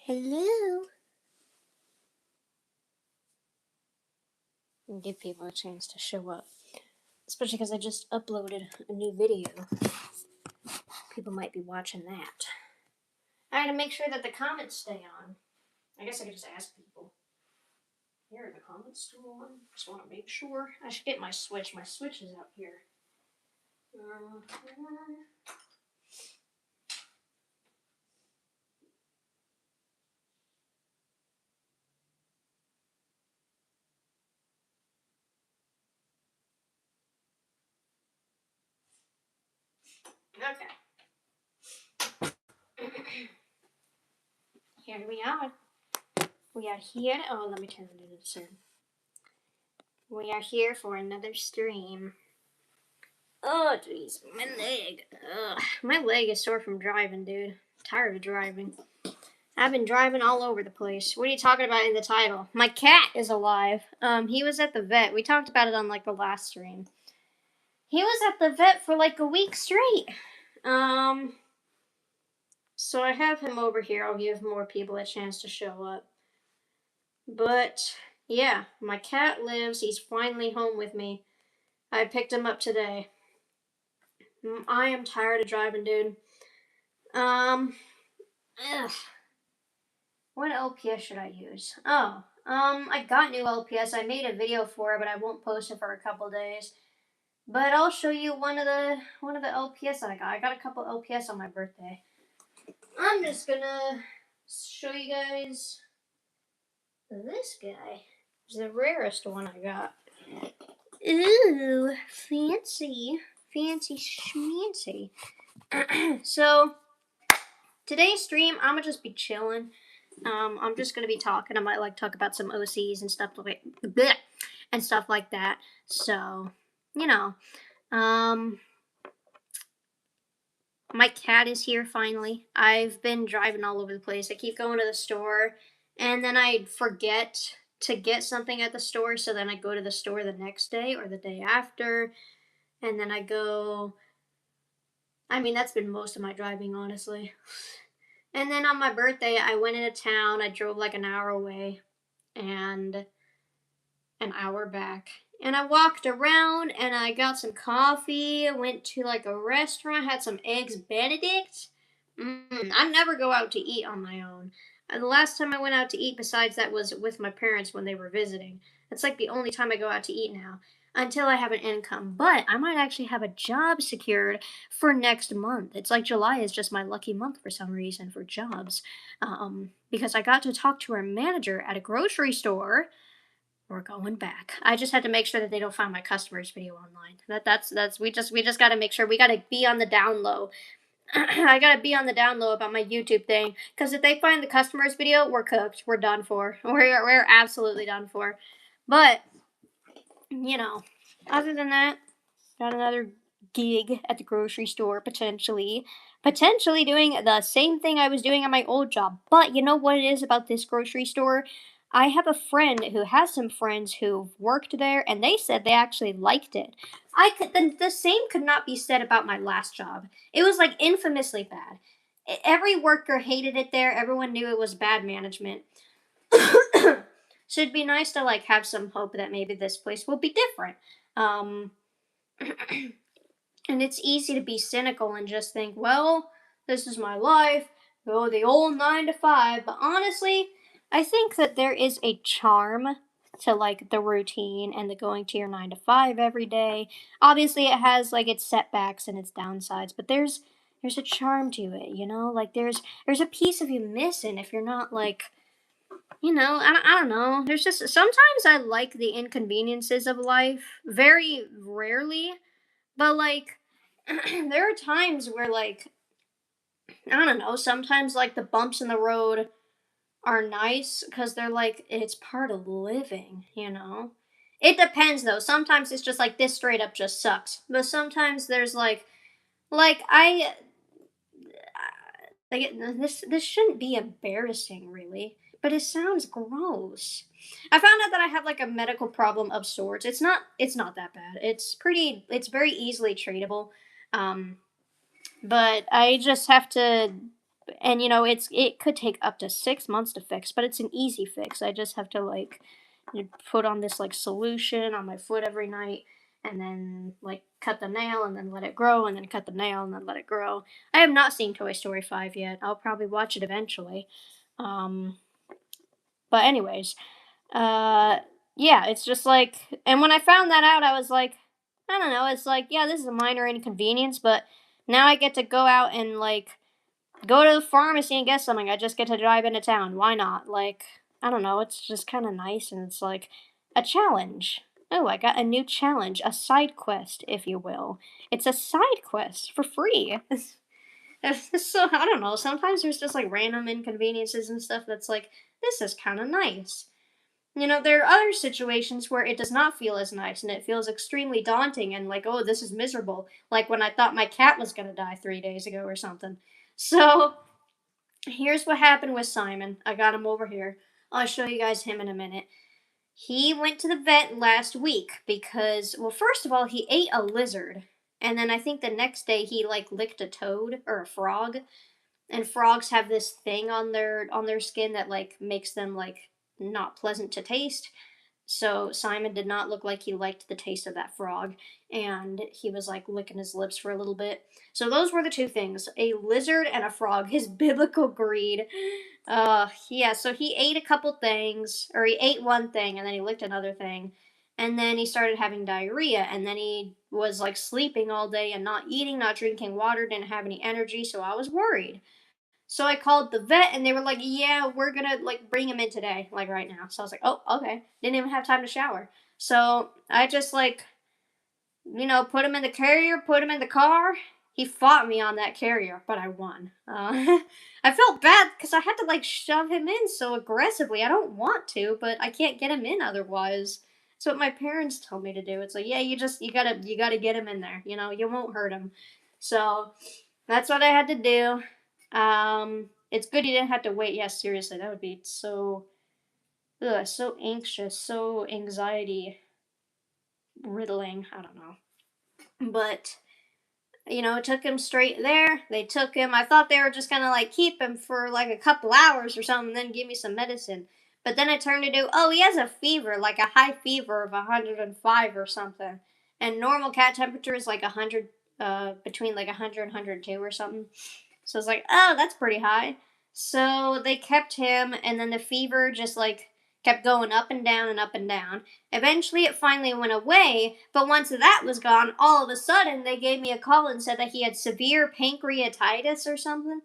Hello. And give people a chance to show up. Especially because I just uploaded a new video. People might be watching that. I gotta make sure that the comments stay on. I guess I could just ask people. Here are the comments still on. Just want to make sure. I should get my switch. My switch is out here. Okay. Here we are. We are here. Oh, let me turn it into certain. We are here for another stream. Oh, jeez. My leg. Ugh. My leg is sore from driving, dude. Tired of driving. I've been driving all over the place. What are you talking about in the title? My cat is alive. He was at the vet. We talked about it on like the last stream. He was at the vet for like a week straight. So I have him over here. I'll give more people a chance to show up. But yeah, my cat lives. He's finally home with me. I picked him up today. I am tired of driving, dude. Ugh. What LPS should I use? Oh, I got new LPS. I made a video for it, but I won't post it for a couple days. But I'll show you one of the LPS that I got. I got a couple LPS on my birthday. I'm just gonna show you guys this guy. It's the rarest one I got. Ooh, fancy schmancy. So today's stream, I'ma just be chilling. I'm just gonna be talking. I might talk about some OCs and stuff like that. So, my cat is here finally. I've been driving all over the place. I keep going to the store, and then I forget to get something at the store. So then I go to the store the next day or the day after, and then I go. I mean, that's been most of my driving, honestly. And then on my birthday, I went into town. I drove like an hour away and an hour back. And I walked around and I got some coffee. I went to like a restaurant, had some eggs Benedict. I never go out to eat on my own. And the last time I went out to eat besides that was with my parents when they were visiting. That's like the only time I go out to eat now until I have an income. But I might actually have a job secured for next month. It's like July is just my lucky month for some reason for jobs. Because I got to talk to our manager at a grocery store. We're going back. I just had to make sure that they don't find my customers video online. That's we just got to make sure we got to be on the down low. I got to be on the down low about my YouTube thing because if they find the customers video, we're cooked. We're done for. We're absolutely done for. But other than that, got another gig at the grocery store potentially doing the same thing I was doing at my old job. But you know what it is about this grocery store? I have a friend who has some friends who've worked there, and they said they actually liked it. The same could not be said about my last job. It was like infamously bad. Every worker hated it there. Everyone knew it was bad management. So it'd be nice to have some hope that maybe this place will be different. And it's easy to be cynical and just think, well, this is my life. Go the old 9 to 5. But honestly, I think that there is a charm to the routine and the going to your 9 to 5 every day. Obviously, it has its setbacks and its downsides, but there's a charm to it. There's a piece of you missing if you're not I don't know. There's just sometimes I like the inconveniences of life. Very rarely, but there are times where I don't know. Sometimes the bumps in the road are nice because they're it's part of living. It depends though. Sometimes it's just this straight up just sucks. But sometimes there's I this shouldn't be embarrassing really, but it sounds gross. I found out that I have a medical problem of sorts. It's not that bad. It's very easily treatable. But I just have to And it could take up to 6 months to fix, but it's an easy fix. I just have to like put on this like solution on my foot every night, and then like cut the nail and then let it grow, and then cut the nail and then let it grow. I have not seen Toy Story 5 yet. I'll probably watch it eventually. Um, but anyways, uh, yeah, it's just like, and when I found that out, I was like, I don't know. It's like, yeah, this is a minor inconvenience, but now I get to go out and like go to the pharmacy and get something. I just get to drive into town. Why not? Like, I don't know. It's just kind of nice, and it's like a challenge. Oh, I got a new challenge, a side quest, if you will. It's a side quest for free. So I don't know. Sometimes there's just like random inconveniences and stuff that's like, this is kind of nice. There are other situations where it does not feel as nice and it feels extremely daunting and like, oh, this is miserable. Like when I thought my cat was going to die 3 days ago or something. So, here's what happened with Simon. I got him over here. I'll show you guys him in a minute. He went to the vet last week because, well, first of all, he ate a lizard. And then I think the next day he like licked a toad or a frog. And frogs have this thing on their skin that like makes them like not pleasant to taste. So Simon did not look like he liked the taste of that frog, and he was like licking his lips for a little bit. So those were the two things: a lizard and a frog. His biblical greed. Yeah. So he ate a couple things, or he ate one thing, and then he licked another thing, and then he started having diarrhea, and then he was like sleeping all day and not eating, not drinking water, didn't have any energy. So I was worried. So I called the vet and they were like, yeah, we're gonna like bring him in today, like right now. So I was like, oh, okay. Didn't even have time to shower. So I just like, put him in the carrier, put him in the car. He fought me on that carrier, but I won. I felt bad because I had to like shove him in so aggressively. I don't want to, but I can't get him in otherwise. That's what my parents told me to do. It's like, yeah, you gotta get him in there. You won't hurt him. So that's what I had to do. It's good you didn't have to wait. Yes, seriously, that would be so anxious, so anxiety riddling. I don't know, but it took him straight there. They took him. I thought they were just gonna like keep him for like a couple hours or something, and then give me some medicine. But then it turned into, oh, he has a fever, like a high fever of 105 or something, and normal cat temperature is like 100, between like 100 and 102 or something. So I was like, oh, that's pretty high. So they kept him, and then the fever just like kept going up and down and up and down. Eventually, it finally went away, but once that was gone, all of a sudden they gave me a call and said that he had severe pancreatitis or something.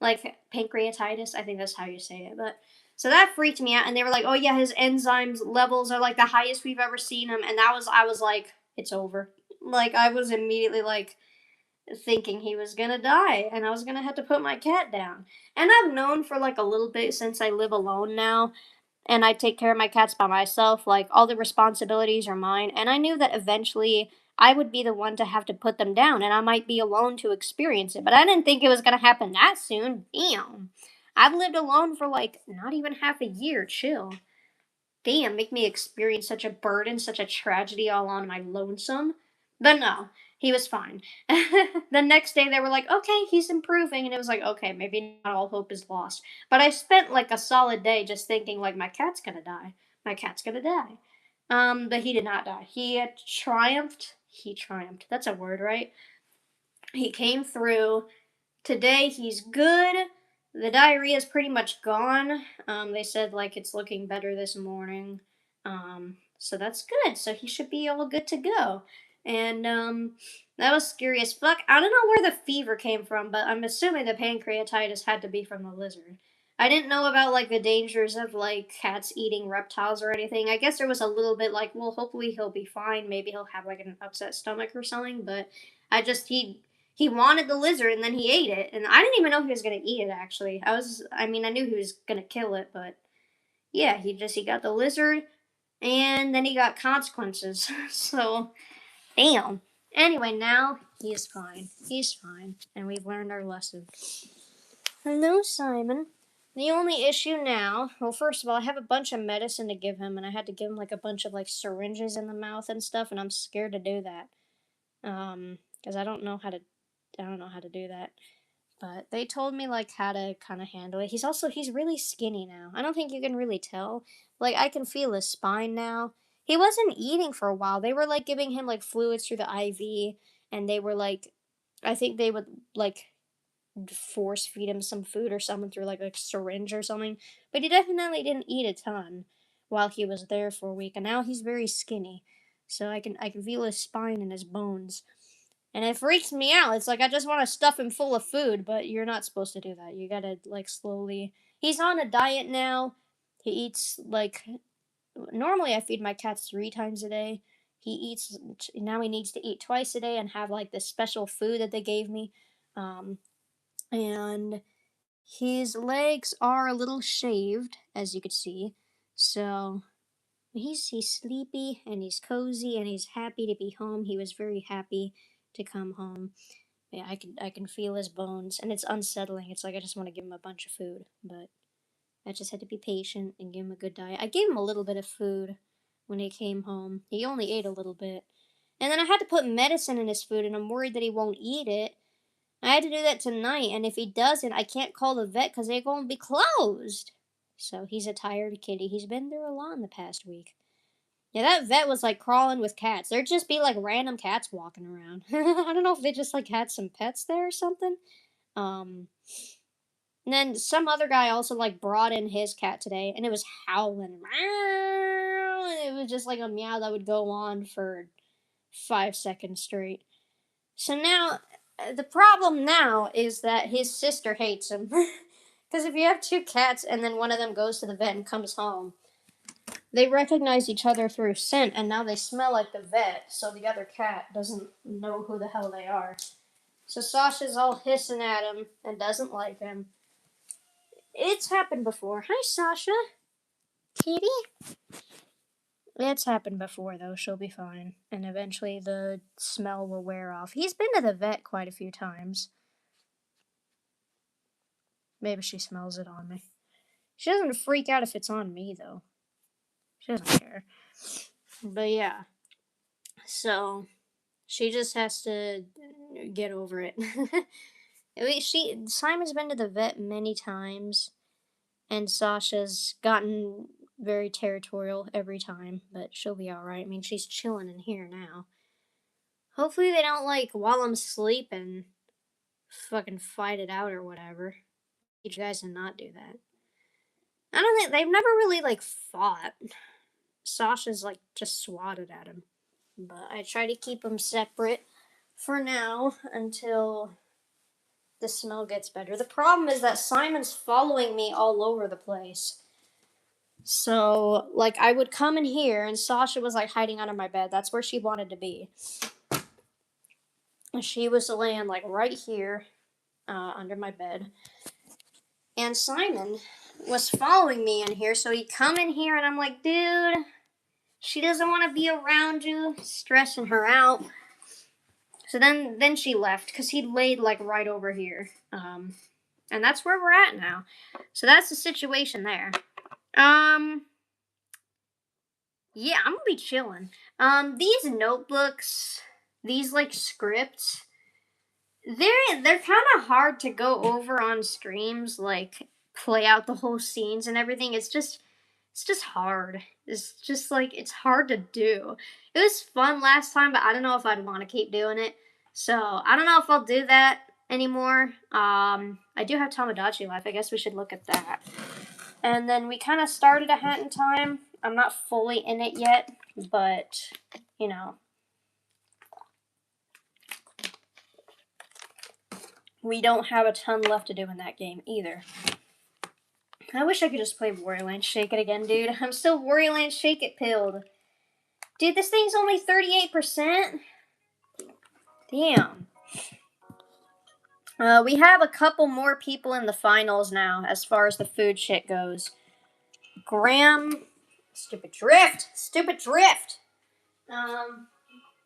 Like pancreatitis, I think that's how you say it. But so that freaked me out, and they were like, oh, yeah, his enzymes levels are like the highest we've ever seen him. And I was like, it's over. Like, I was immediately like, thinking he was gonna die and I was gonna have to put my cat down. And I've known for like a little bit since I live alone now and I take care of my cats by myself, like all the responsibilities are mine. And I knew that eventually I would be the one to have to put them down and I might be alone to experience it. But I didn't think it was gonna happen that soon. Damn. I've lived alone for like not even half a year. Chill. Damn, make me experience such a burden, such a tragedy all on my lonesome. But no, he was fine. The next day they were like, okay, he's improving. And it was like, okay, maybe not all hope is lost. But I spent like a solid day just thinking, like, my cat's gonna die. My cat's gonna die. But he did not die. He had triumphed. He triumphed. That's a word, right? He came through. Today he's good. The diarrhea is pretty much gone. They said like it's looking better this morning. So that's good. So he should be all good to go. And that was scary as fuck. I don't know where the fever came from, but I'm assuming the pancreatitis had to be from the lizard. I didn't know about like the dangers of like cats eating reptiles or anything. I guess there was a little bit like, well, hopefully he'll be fine. Maybe he'll have like an upset stomach or something. But he wanted the lizard and then he ate it, and I didn't even know he was gonna eat it. Actually, I mean, I knew he was gonna kill it, but yeah, he got the lizard, and then he got consequences. So damn. Anyway, now he's fine. He's fine, and we've learned our lesson. Hello, Simon. The only issue now, well, first of all, I have a bunch of medicine to give him, and I had to give him like a bunch of like syringes in the mouth and stuff, and I'm scared to do that. Because I don't know how to do that. But they told me like how to kind of handle it. He's really skinny now. I don't think you can really tell. Like I can feel his spine now. He wasn't eating for a while. They were like giving him like fluids through the IV, and they were like, I think they would like force feed him some food or something through like a syringe or something. But he definitely didn't eat a ton while he was there for a week, and now he's very skinny. So I can feel his spine and his bones. And it freaks me out. It's like I just want to stuff him full of food, but you're not supposed to do that. You gotta like slowly. He's on a diet now. He eats like normally I feed my cats 3 times a day. He eats now. He needs to eat twice a day and have like this special food that they gave me. Um, and his legs are a little shaved, as you could see. So he's sleepy and he's cozy and he's happy to be home. He was very happy to come home. Yeah, I can feel his bones, and it's unsettling. It's like I just want to give him a bunch of food, but I just had to be patient and give him a good diet. I gave him a little bit of food when he came home. He only ate a little bit, and then I had to put medicine in his food, and I'm worried that he won't eat it. I had to do that tonight, and if he doesn't, I can't call the vet because they're going to be closed. So he's a tired kitty. He's been through a lot in the past week. Yeah, that vet was like crawling with cats. There'd just be like random cats walking around. I don't know if they just like had some pets there or something. Um, and then some other guy also like brought in his cat today, and it was howling. And it was just like a meow that would go on for 5 seconds straight. So now, the problem now is that his sister hates him. Because if you have 2 cats and then one of them goes to the vet and comes home, they recognize each other through scent, and now they smell like the vet, so the other cat doesn't know who the hell they are. So Sasha's all hissing at him and doesn't like him. It's happened before. Hi, Sasha. Kitty? It's happened before, though. She'll be fine. And eventually the smell will wear off. He's been to the vet quite a few times. Maybe she smells it on me. She doesn't freak out if it's on me, though. She doesn't care. But yeah. So, she just has to get over it. Simon's been to the vet many times, and Sasha's gotten very territorial every time, but she'll be alright. I mean, she's chilling in here now. Hopefully they don't, like, while I'm sleeping, fucking fight it out or whatever. You guys to not do that. I don't think, they've never really, like, fought. Sasha's, like, just swatted at him. But I try to keep them separate for now until the smell gets better. The problem is that Simon's following me all over the place. So, like, I would come in here, and Sasha was, like, hiding under my bed. That's where she wanted to be. And she was laying, like, right here, under my bed. And Simon was following me in here, so he'd come in here, and I'm like, dude, she doesn't want to be around you, stressing her out. So then she left, because he laid, like, right over here. And that's where we're at now. So that's the situation there. Yeah, I'm gonna be chilling. These notebooks, these like scripts, they're kind of hard to go over on streams, like play out the whole scenes and everything. It's just hard. It's just like it's hard to do. It was fun last time, but I don't know if I'd want to keep doing it. So I don't know if I'll do that anymore. I do have Tamagotchi Life. I guess we should look at that. And then we kind of started a Hat in Time. I'm not fully in it yet, but, you know. We don't have a ton left to do in that game either. I wish I could just play Warriorland Shake It again, dude. I'm still Warriorland Shake It pilled. Dude, this thing's only 38%? Damn. We have a couple more people in the finals now, as far as the food shit goes. Graham... Stupid drift!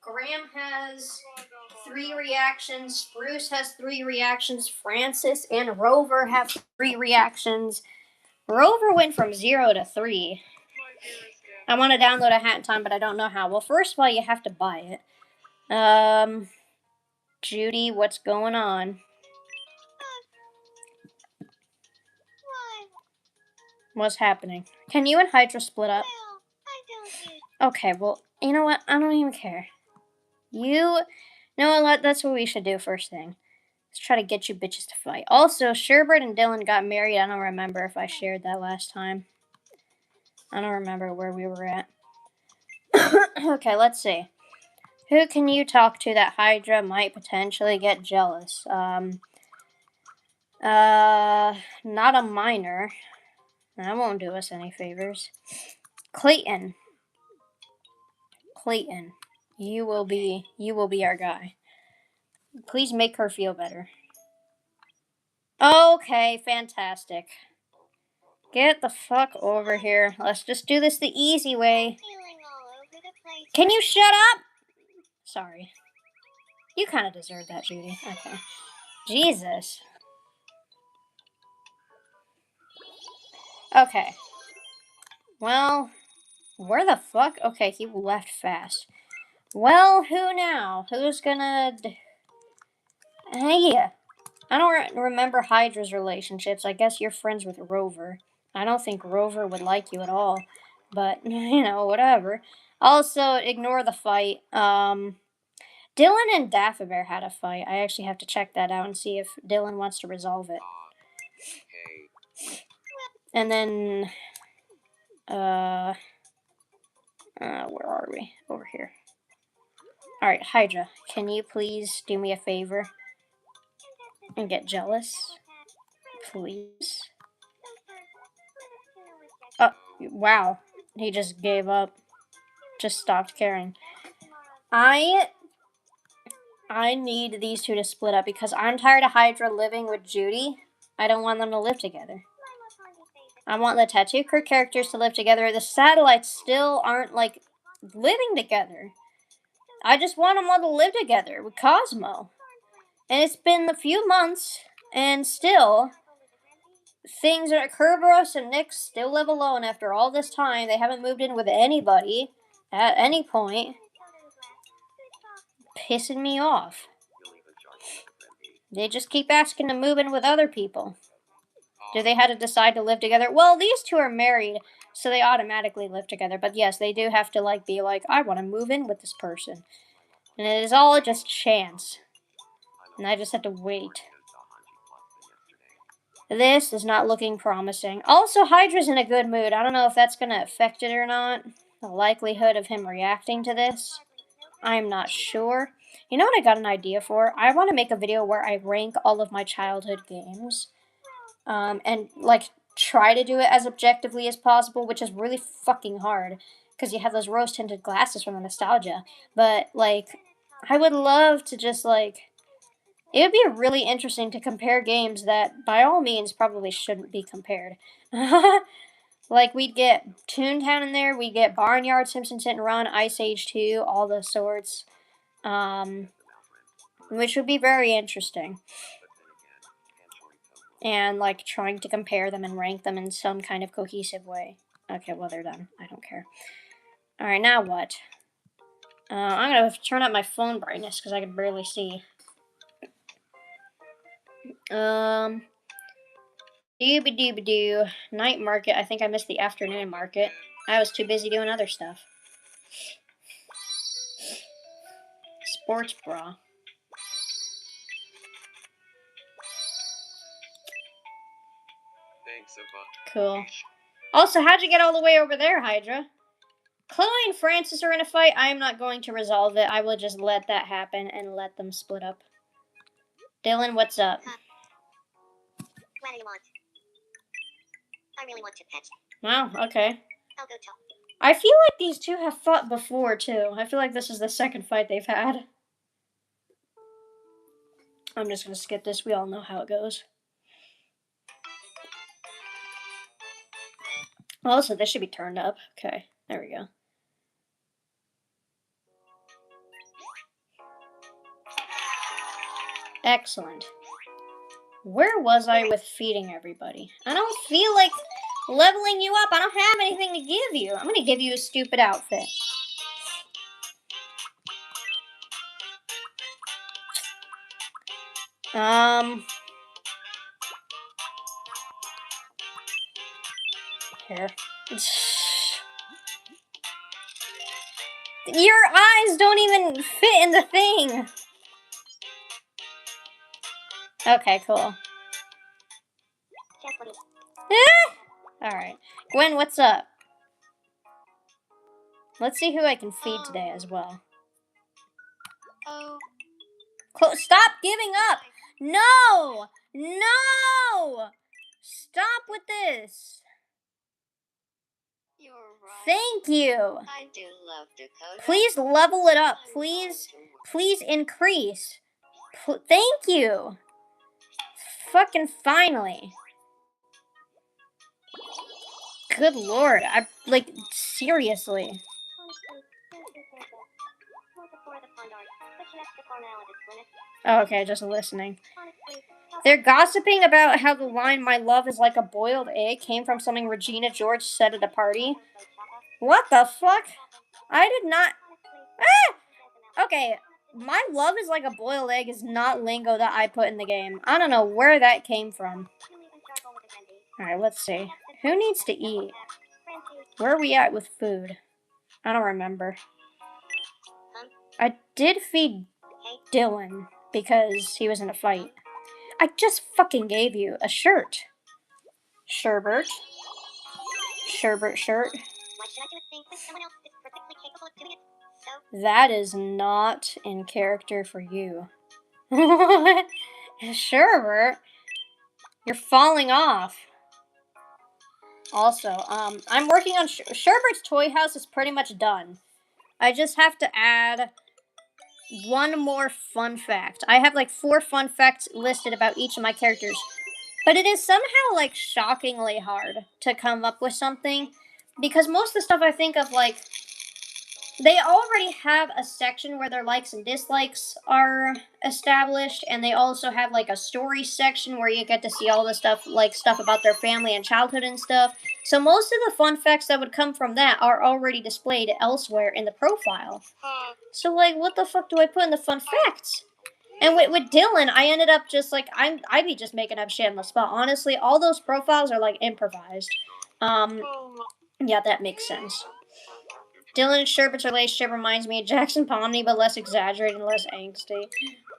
Graham has 3 reactions, Bruce has 3 reactions, Francis and Rover have 3 reactions. Rover went from 0 to 3. I want to download a Hat in Time, but I don't know how. Well, first of all, you have to buy it. Judy, what's going on? What's happening? Can you and Hydra split up? Okay, well, you know what? I don't even care. You know what? That's what we should do first thing. Let's try to get you bitches to fight. Also, Sherbert and Dylan got married. I don't remember if I shared that last time. I don't remember where we were at. Okay, let's see. Who can you talk to that Hydra might potentially get jealous? Not a minor. That won't do us any favors. Clayton. Clayton. You will be our guy. Please make her feel better. Okay, fantastic. Get the fuck over here. Let's just do this the easy way. Can you shut up? Sorry. You kind of deserve that, Judy. Okay. Jesus. Okay. Well, where the fuck? Okay, he left fast. Well, who now? Who's gonna... Hey, I don't remember Hydra's relationships. I guess you're friends with Rover. I don't think Rover would like you at all. But, you know, whatever. Also, ignore the fight. Dylan and Daffy had a fight. I actually have to check that out and see if Dylan wants to resolve it. And then, where are we? Over here. Alright, Hydra, can you please do me a favor and get jealous? Please? Oh, wow. He just gave up. Just stopped caring. I need these two to split up because I'm tired of Hydra living with Judy. I don't want them to live together. I want the Tattoo Crew characters to live together. The satellites still aren't, like, living together. I just want them all to live together with Cosmo. And it's been a few months, and still, things are... Kerberos and Nyx still live alone after all this time. They haven't moved in with anybody at any point. Pissing me off. They just keep asking to move in with other people. Do they have to decide to live together? Well, these two are married, so they automatically live together. But yes, they do have to, like, be like, I want to move in with this person. And it is all just chance. And I just have to wait. This is not looking promising. Also, Hydra's in a good mood. I don't know if that's going to affect it or not. The likelihood of him reacting to this, I'm not sure. You know what I got an idea for? I want to make a video where I rank all of my childhood games. And, like, try to do it as objectively as possible, which is really fucking hard. Because you have those rose-tinted glasses from the nostalgia. But, like, I would love to just, like... It would be really interesting to compare games that, by all means, probably shouldn't be compared. Like, we'd get Toontown in there, we'd get Barnyard, Simpsons Hit and Run, Ice Age 2, all those sorts. Which would be very interesting. And, like, trying to compare them and rank them in some kind of cohesive way. Okay, well, they're done. I don't care. Alright, now what? I'm gonna have to turn up my phone brightness because I can barely see. Dooby-dooby-doo. Night market. I think I missed the afternoon market. I was too busy doing other stuff. Sports bra. Thanks, Ava. Cool. Also, how'd you get all the way over there, Hydra? Chloe and Francis are in a fight. I'm not going to resolve it. I will just let that happen and let them split up. Dylan, what's up? What do you want? I really want to pet. Wow, okay. I'll go talk. I feel like these two have fought before, too. I feel like this is the second fight they've had. I'm just gonna skip this. We all know how it goes. Also, this should be turned up. Okay, there we go. Excellent. Where was I with feeding everybody? I don't feel like leveling you up. I don't have anything to give you. I'm gonna give you a stupid outfit. Here. Your eyes don't even fit in the thing. Okay, cool. Alright. Gwen, what's up? Let's see who I can feed today as well. Oh. Stop giving up! No! No! Stop with this! You're right. Thank you! I do love Dakota. Please level it up. Please increase. Thank you! Fucking finally. Good lord. Seriously. Oh, okay, just listening. They're gossiping about how the line, "My love is like a boiled egg," came from something Regina George said at a party. What the fuck? I did not... Ah! Okay, "My love is like a boiled egg" is not lingo that I put in the game. I don't know where that came from. Alright, let's see. Who needs to eat? Where are we at with food? I don't remember. I did feed Dylan because he was in a fight. I just fucking gave you a shirt. Sherbert. Sherbert shirt. That is not in character for you. Sherbert, you're falling off. Also, I'm working on Sherbert's toy house is pretty much done. I just have to add one more fun fact. I have like 4 fun facts listed about each of my characters. But it is somehow like shockingly hard to come up with something. Because most of the stuff I think of, like, they already have a section where their likes and dislikes are established. And they also have like a story section where you get to see all the stuff, like stuff about their family and childhood and stuff. So most of the fun facts that would come from that are already displayed elsewhere in the profile. So, like, what the fuck do I put in the fun facts? And with Dylan, I ended up just, like, I'd be just making up shit on the spot. Honestly, all those profiles are, like, improvised. Yeah, that makes sense. Dylan and Sherbert's relationship reminds me of Jackson Pomney, but less exaggerated and less angsty.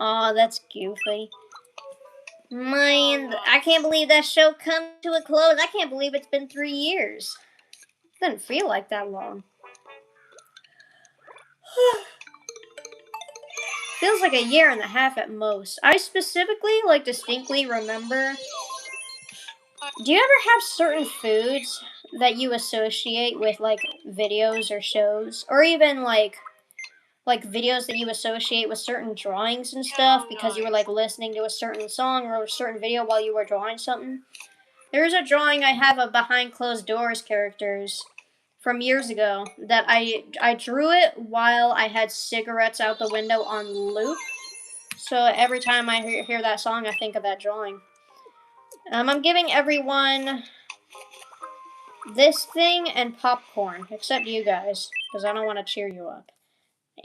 Aw, that's goofy. Man, I can't believe that show come to a close. I can't believe it's been 3 years. It doesn't feel like that long. Feels like a year and a half at most. I specifically, like, distinctly remember... Do you ever have certain foods that you associate with, like, videos or shows? Or even, like videos that you associate with certain drawings and stuff because you were, like, listening to a certain song or a certain video while you were drawing something? There's a drawing I have of Behind Closed Doors characters from years ago that I drew it while I had cigarettes out the window on loop. So every time I hear that song, I think of that drawing. I'm giving everyone this thing and popcorn, except you guys, because I don't want to cheer you up.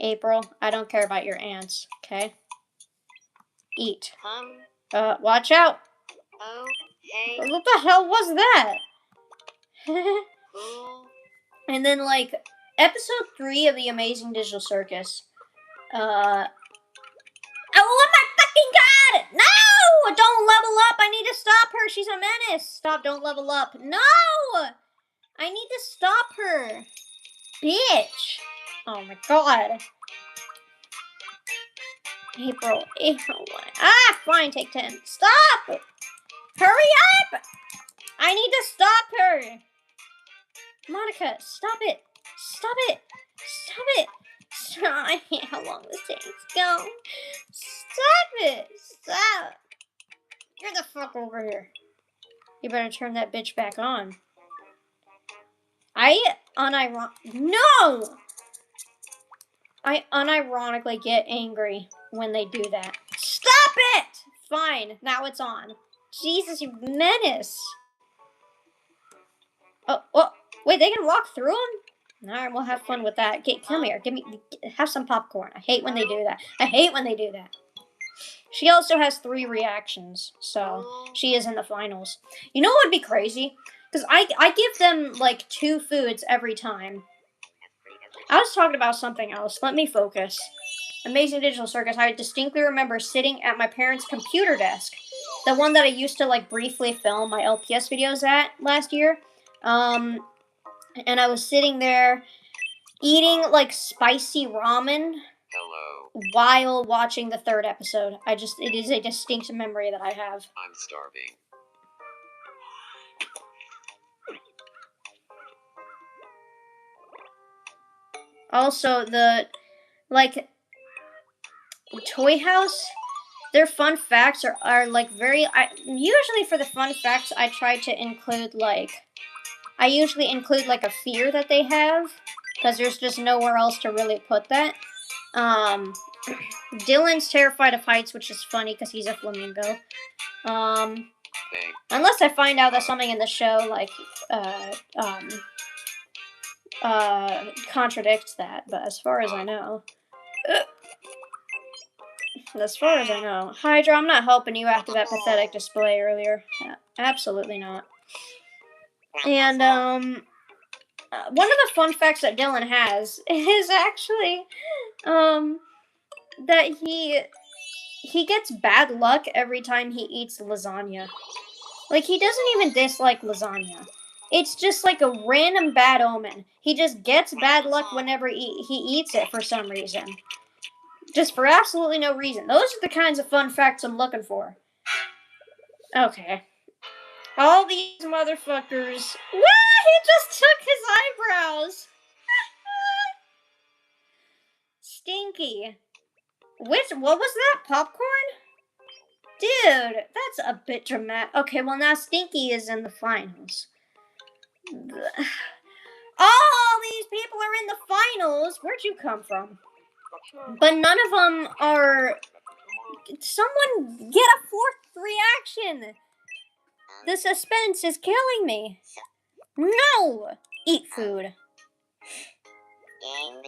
April, I don't care about your ants, okay? Eat. Watch out! Oh, hey. What the hell was that? Cool. And then, like, episode 3 of The Amazing Digital Circus. Oh my fucking god! No! Don't level up! I need to stop her! She's a menace! Stop, don't level up. No! I need to stop her! Bitch! Oh my god. April. Ah, fine, take 10. Stop! Hurry up! I need to stop her! Monica, stop it! Stop it! Stop it! Stop. I hate how long this takes. Go. Stop it! Stop! Get the fuck over here. You better turn that bitch back on. No! I unironically get angry when they do that. Stop it! Fine, now it's on. Jesus, you menace. Oh, wait, they can walk through them? Alright, we'll have fun with that. Come here, have some popcorn. I hate when they do that. I hate when they do that. She also has 3 reactions, so she is in the finals. You know what would be crazy? Because I give them like 2 foods every time. I was talking about something else. Let me focus. Amazing Digital Circus. I distinctly remember sitting at my parents' computer desk, the one that I used to like briefly film my LPS videos at last year. And I was sitting there eating like spicy ramen while watching the 3rd episode. It is a distinct memory that I have. I'm starving. Also, the like Toy House, their fun facts are like very. Usually for the fun facts, I try to include like. I usually include like a fear that they have, because there's just nowhere else to really put that. Dylan's terrified of heights, which is funny because he's a flamingo. Unless I find out that something in the show like contradicts that, but as far as I know. Hydra, I'm not helping you after that pathetic display earlier. Absolutely not. And one of the fun facts that Dylan has is actually that he gets bad luck every time he eats lasagna. Like, he doesn't even dislike lasagna. It's just like a random bad omen. He just gets bad luck whenever he eats it for some reason. Just for absolutely no reason. Those are the kinds of fun facts I'm looking for. Okay. All these motherfuckers. He just took his eyebrows. Stinky. What was that? Popcorn? Dude, that's a bit dramatic. Okay, well now Stinky is in the finals. All these people are in the finals. Where'd you come from? But none of them are. Someone get a 4th reaction. The suspense is killing me. No! Eat food.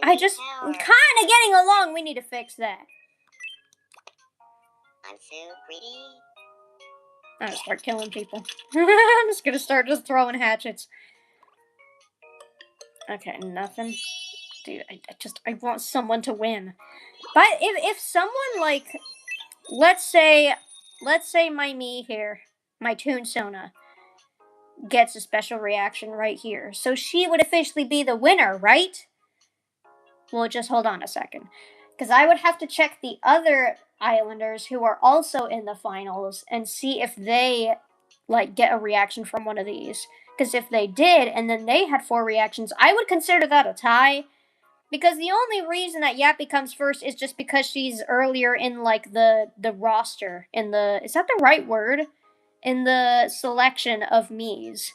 I'm kind of getting along. We need to fix that. I'm so greedy. I'm gonna start killing people. I'm just gonna start throwing hatchets. Okay, nothing. Dude, I want someone to win. But if someone like, let's say my me here, my Toon Sona, gets a special reaction right here. So she would officially be the winner, right? Well, just hold on a second. Because I would have to check the other Islanders who are also in the finals and see if they, like, get a reaction from one of these. Because if they did, and then they had 4 reactions, I would consider that a tie. Because the only reason that Yappy comes first is just because she's earlier in, like, the roster. Is that the right word? In the selection of Miis.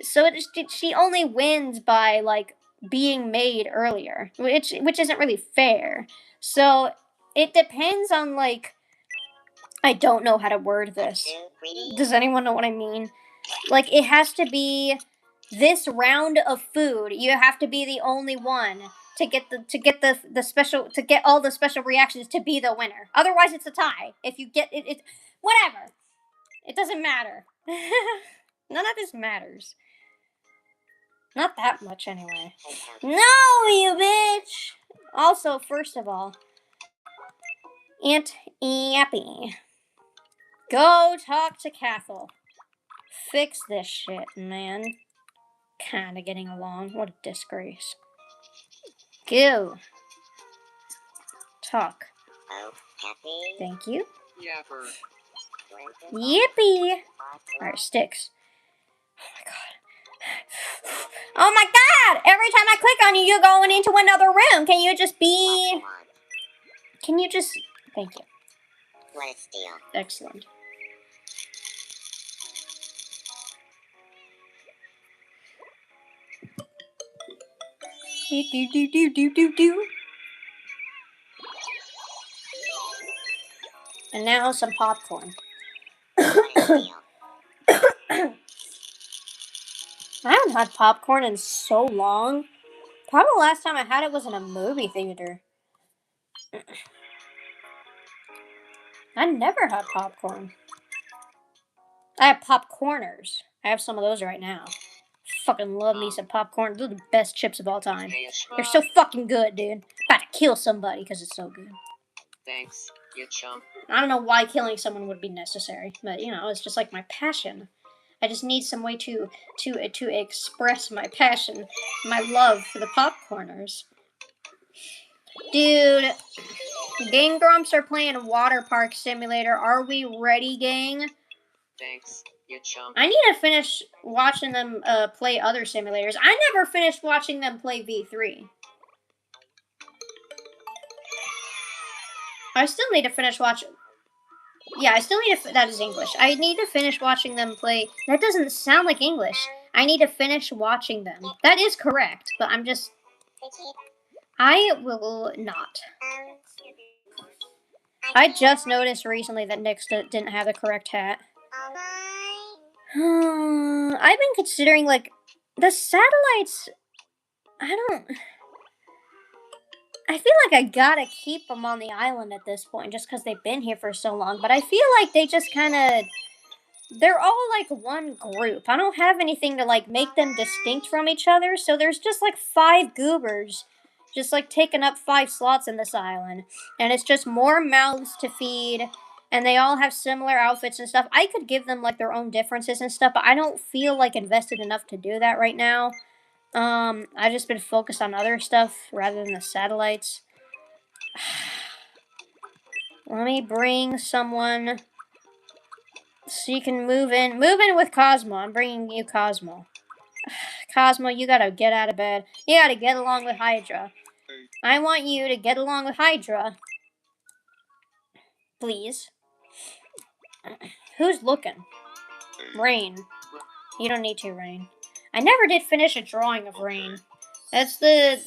So she only wins by, like, being made earlier, which isn't really fair. So it depends on, like, I don't know how to word this. Does anyone know what I mean? Like, it has to be this round of food. You have to be the only one to get the special, to get all the special reactions to be the winner. Otherwise, it's a tie. If you get it whatever. It doesn't matter. None of this matters. Not that much, anyway. No, you bitch! Also, first of all, Aunt Yappy. Go talk to Cathal. Fix this shit, man. Kinda getting along. What a disgrace. Go. Talk. Oh, happy. Thank you. Yapper. Yippee! Alright, sticks. Oh my god. Oh my god! Every time I click on you, you're going into another room. Can you just be... Can you just... Thank you. What a steal. Excellent. Do. And now some popcorn. What a steal. I haven't had popcorn in so long. Probably the last time I had it was in a movie theater. I never had popcorn. I have popcorners. I have some of those right now. Fucking love me some popcorn. They're the best chips of all time. They're so fucking good, dude. About to kill somebody because it's so good. Thanks, you chump. I don't know why killing someone would be necessary, but you know, it's just like my passion. I just need some way to express my passion, my love for the popcorners. Dude, Gang Grumps are playing Water Park Simulator. Are we ready, gang? Thanks, you chump. I need to finish watching them play other simulators. I never finished watching them play V3. I still need to finish watching. Yeah, I still need to. That is English. I need to finish watching them play. That doesn't sound like English. I need to finish watching them. That is correct, but I'm just. I will not. I just noticed recently that Nick didn't have the correct hat. I've been considering, like, the satellites. I feel like I gotta keep them on the island at this point just because they've been here for so long. But I feel like they just kind of. They're all like one group. I don't have anything to like make them distinct from each other. So there's just like 5 goobers just like taking up 5 slots in this island. And it's just more mouths to feed. And they all have similar outfits and stuff. I could give them like their own differences and stuff, but I don't feel like invested enough to do that right now. I've just been focused on other stuff rather than the satellites. Let me bring someone so you can move in. Move in with Cosmo. I'm bringing you Cosmo. Cosmo, you gotta get out of bed. You gotta get along with Hydra. I want you to get along with Hydra. Please. Who's looking? Rain. You don't need to, Rain. I never did finish a drawing of Rain. That's the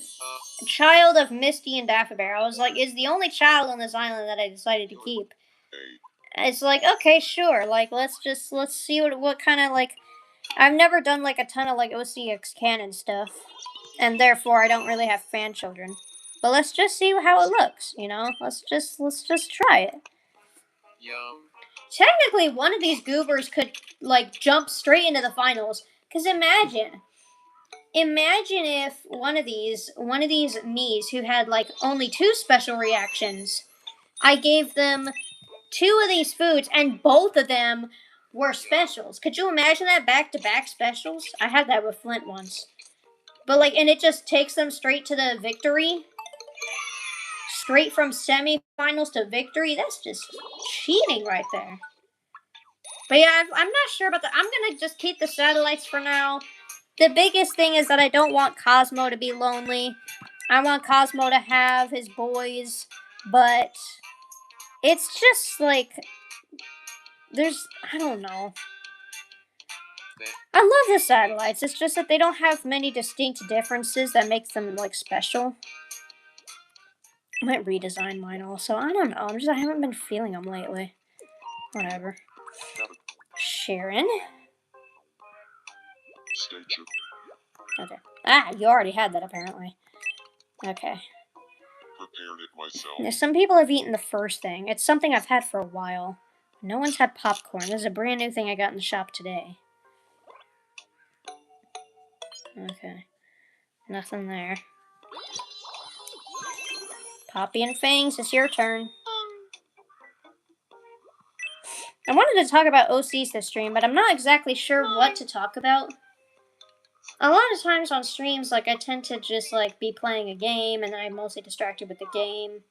child of Misty and Daffy Bear. I was like, it's the only child on this island that I decided to keep. It's like, okay, sure. Like, let's see what kind of, like, I've never done, like, a ton of, like, OCX canon stuff. And therefore, I don't really have fan children. But let's just see how it looks, you know? Let's just try it. Yum. Technically, one of these goobers could, like, jump straight into the finals. Because imagine if one of these Miis who had, like, only 2 special reactions, I gave them 2 of these foods, and both of them were specials. Could you imagine that back-to-back specials? I had that with Flint once. But, like, and it just takes them straight to the victory. Straight from semifinals to victory. That's just cheating right there. But yeah, I'm not sure about that. I'm gonna just keep the satellites for now. The biggest thing is that I don't want Cosmo to be lonely. I want Cosmo to have his boys, but it's just like, I don't know. I love the satellites. It's just that they don't have many distinct differences that makes them, like, special. I might redesign mine also. I don't know. I haven't been feeling them lately. Whatever. Sharon. Okay. Ah, you already had that apparently. Okay. Prepared it myself. Now, some people have eaten the first thing. It's something I've had for a while. No one's had popcorn. This is a brand new thing I got in the shop today. Okay. Nothing there. Poppy and Fangs, it's your turn. I wanted to talk about OCs this stream, but I'm not exactly sure what to talk about. A lot of times on streams, like, I tend to just, like, be playing a game, and then I'm mostly distracted with the game.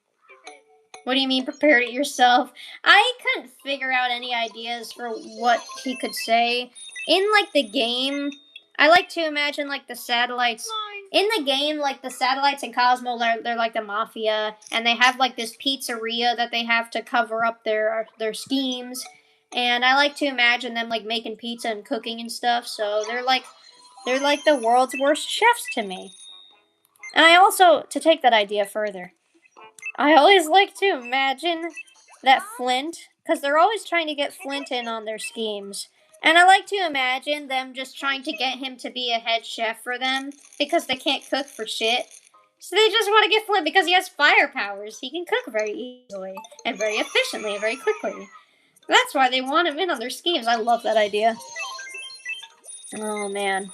What do you mean, prepared it yourself? I couldn't figure out any ideas for what he could say. In, like, the game, I like to imagine, like, the satellites. In the game, like, the satellites and Cosmo, they're like the mafia, and they have, like, this pizzeria that they have to cover up their schemes. And I like to imagine them, like, making pizza and cooking and stuff, so they're like the world's worst chefs to me. And I also, to take that idea further, I always like to imagine that Flint, because they're always trying to get Flint in on their schemes. And I like to imagine them just trying to get him to be a head chef for them, because they can't cook for shit. So they just want to get Flint because he has fire powers. He can cook very easily, and very efficiently, and very quickly. That's why they want him in on their schemes. I love that idea. Oh, man.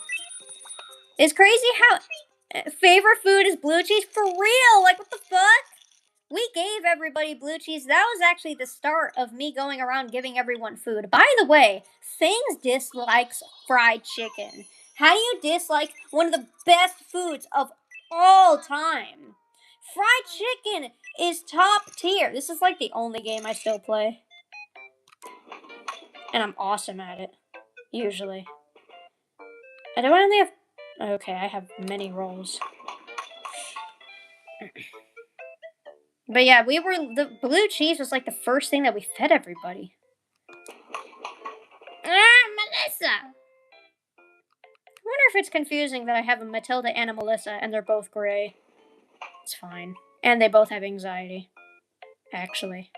It's crazy how favorite food is blue cheese for real. Like, what the fuck? We gave everybody blue cheese. That was actually the start of me going around giving everyone food. By the way, Fangs dislikes fried chicken. How do you dislike one of the best foods of all time? Fried chicken is top tier. This is like the only game I still play. And I'm awesome at it. Usually. I don't only have... Okay, I have many roles. But yeah, the blue cheese was like the first thing that we fed everybody. Melissa! I wonder if it's confusing that I have a Matilda and a Melissa and they're both gray. It's fine. And they both have anxiety. Actually.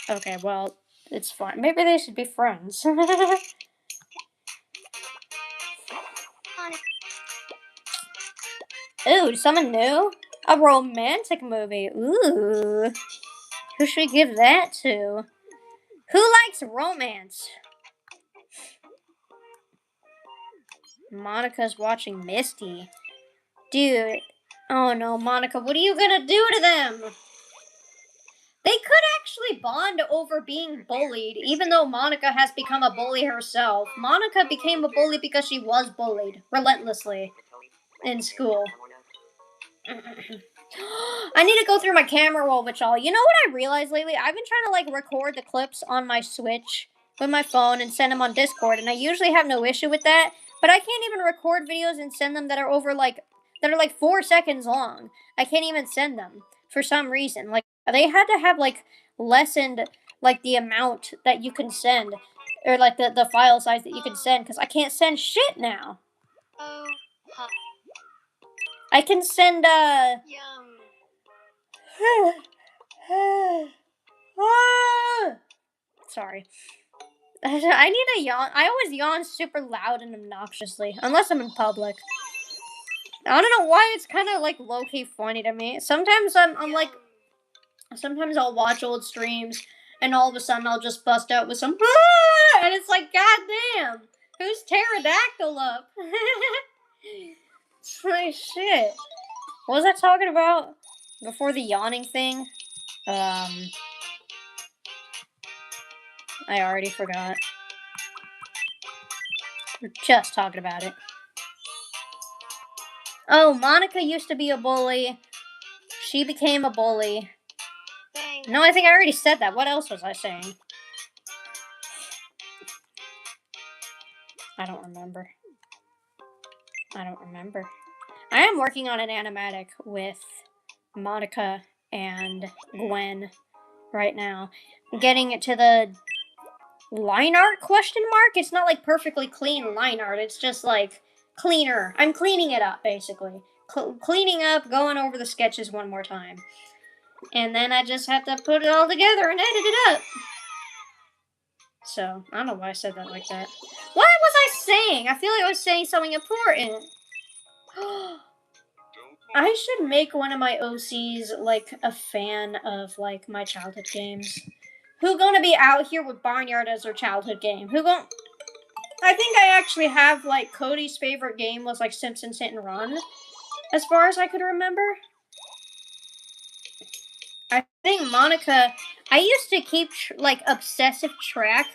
Okay, well, it's fine. Maybe they should be friends. Ooh, someone new? A romantic movie. Ooh. Who should we give that to? Who likes romance? Monica's watching Misty. Dude. Oh no, Monica, what are you gonna do to them? They could actually bond over being bullied, even though Monica has become a bully herself. Monica became a bully because she was bullied relentlessly in school. I need to go through my camera roll with y'all. You know what I realized lately? I've been trying to like record the clips on my Switch with my phone and send them on Discord, and I usually have no issue with that. But I can't even record videos and send them that are over like 4 seconds long. I can't even send them for some reason. Like they had to have like lessened like the amount that you can send, or like the file size that you can send, because I can't send shit now. Oh, huh. I can send Yum. Sorry. I need a yawn. I always yawn super loud and obnoxiously, unless I'm in public. I don't know why it's kind of like low-key funny to me. Sometimes I'm like, sometimes I'll watch old streams and all of a sudden I'll just bust out with some and it's like, god damn, who's pterodactyl up? It's like shit. What was I talking about before the yawning thing? I already forgot. We're just talking about it. Oh, Monica used to be a bully. She became a bully. Dang. No, I think I already said that. What else was I saying? I don't remember. I am working on an animatic with Monica and Gwen right now. Getting it to the line art question mark? It's not like perfectly clean line art. It's just like cleaner. I'm cleaning it up, basically. Cleaning up, going over the sketches one more time. And then I just have to put it all together and edit it up. So, I don't know why I said that like that. What was I saying? I feel like I was saying something important. I should make one of my OCs, like, a fan of, like, my childhood games. Who gonna be out here with Barnyard as their childhood game? I think I actually have, like, Cody's favorite game was, like, Simpsons Hit and Run. As far as I could remember. I think Monica... I used to keep, like, obsessive track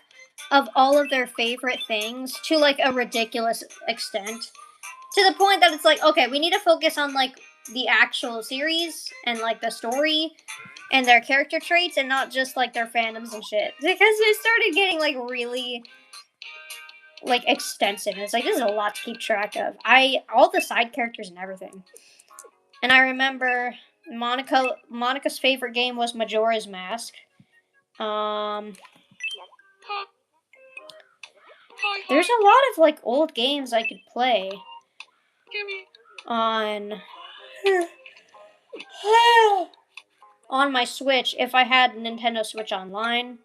of all of their favorite things to, like, a ridiculous extent. To the point that it's like, okay, we need to focus on, like, the actual series and, like, the story and their character traits and not just, like, their fandoms and shit. Because they started getting, like, really, like, extensive. And it's like, this is a lot to keep track of. All the side characters and everything. And I remember Monica's favorite game was Majora's Mask. There's a lot of, like, old games I could play on my Switch. If I had Nintendo Switch Online,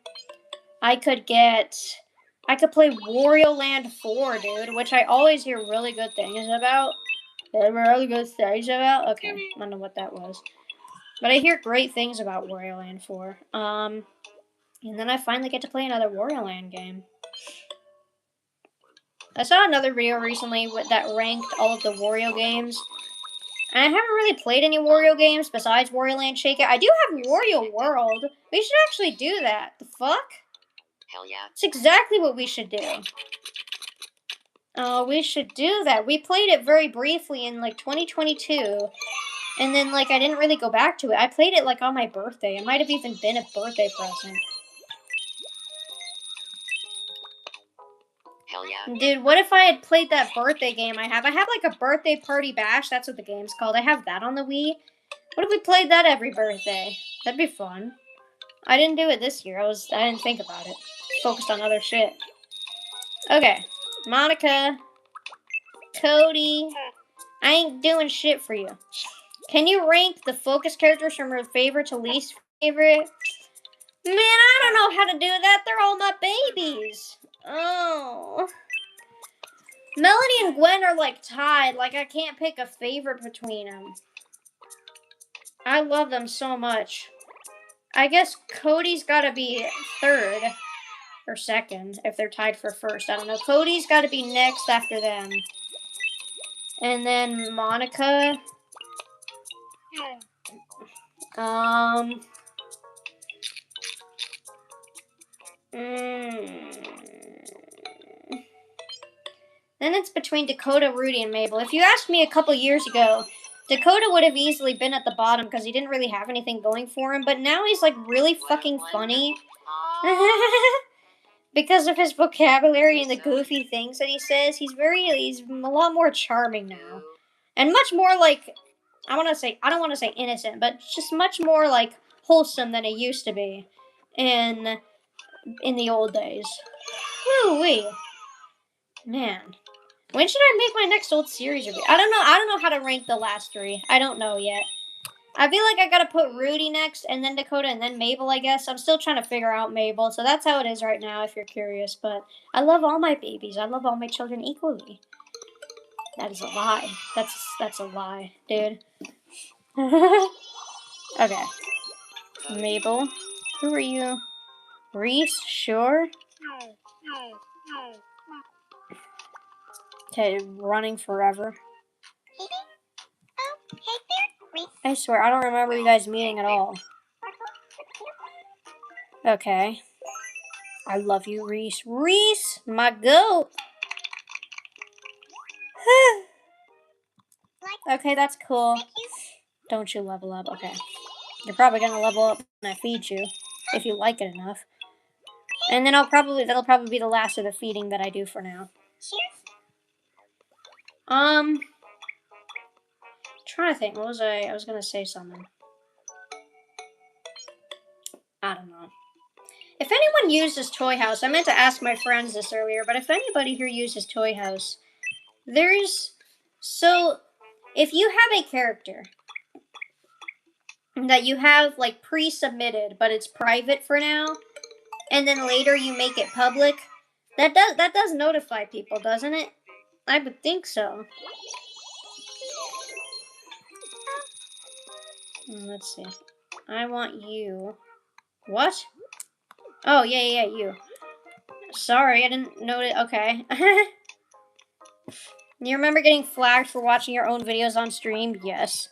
I could play Wario Land 4, dude, which I always hear really good things about. Okay, I don't know what that was. But I hear great things about Wario Land 4. And then I finally get to play another Wario Land game. I saw another video recently that ranked all of the Wario games. And I haven't really played any Wario games besides Wario Land Shake It. I do have Wario World. We should actually do that. The fuck? Hell yeah. It's exactly what we should do. Oh, we should do that. We played it very briefly in like 2022. And then like I didn't really go back to it. I played it like on my birthday. It might have even been a birthday present. Hell yeah. Dude, what if I had played that birthday game I have? I have like a birthday party bash. That's what the game's called. I have that on the Wii. What if we played that every birthday? That'd be fun. I didn't do it this year. I didn't think about it. Focused on other shit. Okay. Monica. Cody. I ain't doing shit for you. Can you rank the focus characters from your favorite to least favorite? Man, I don't know how to do that. They're all my babies. Oh. Melody and Gwen are like tied. Like I can't pick a favorite between them. I love them so much. I guess Cody's gotta be third. Or second, if they're tied for first. I don't know. Cody's gotta be next after them. And then Monica. Then it's between Dakota, Rudy, and Mabel. If you asked me a couple years ago, Dakota would have easily been at the bottom because he didn't really have anything going for him. But now he's like really fucking funny. Because of his vocabulary and the goofy things that he says, he's a lot more charming now. And much more like, I don't want to say innocent, but just much more like wholesome than he used to be in the old days. Woo-wee. Man. When should I make my next old series review? I don't know how to rank the last three. I don't know yet. I feel like I gotta put Rudy next, and then Dakota, and then Mabel, I guess. I'm still trying to figure out Mabel, so that's how it is right now, if you're curious. But I love all my babies. I love all my children equally. That is a lie. That's a lie, dude. Okay. Mabel. Who are you? Reese? Sure. Okay, running forever. Oh, hey there, Reese. I swear, I don't remember you guys meeting at all. Okay. I love you, Reese. Reese, my goat. Okay, that's cool. Don't you level up? Okay. You're probably gonna level up when I feed you, if you like it enough. And then that'll probably be the last of the feeding that I do for now. Trying to think. What was I was gonna say something. I don't know. If anyone uses Toy House, I meant to ask my friends this earlier, but if anybody here uses Toy House, if you have a character that you have like pre-submitted, but it's private for now, and then later you make it public, that does notify people, doesn't it? I would think so. Let's see. I want you. What? Oh, yeah, you. Sorry, I didn't know it. Okay. You remember getting flagged for watching your own videos on stream? Yes.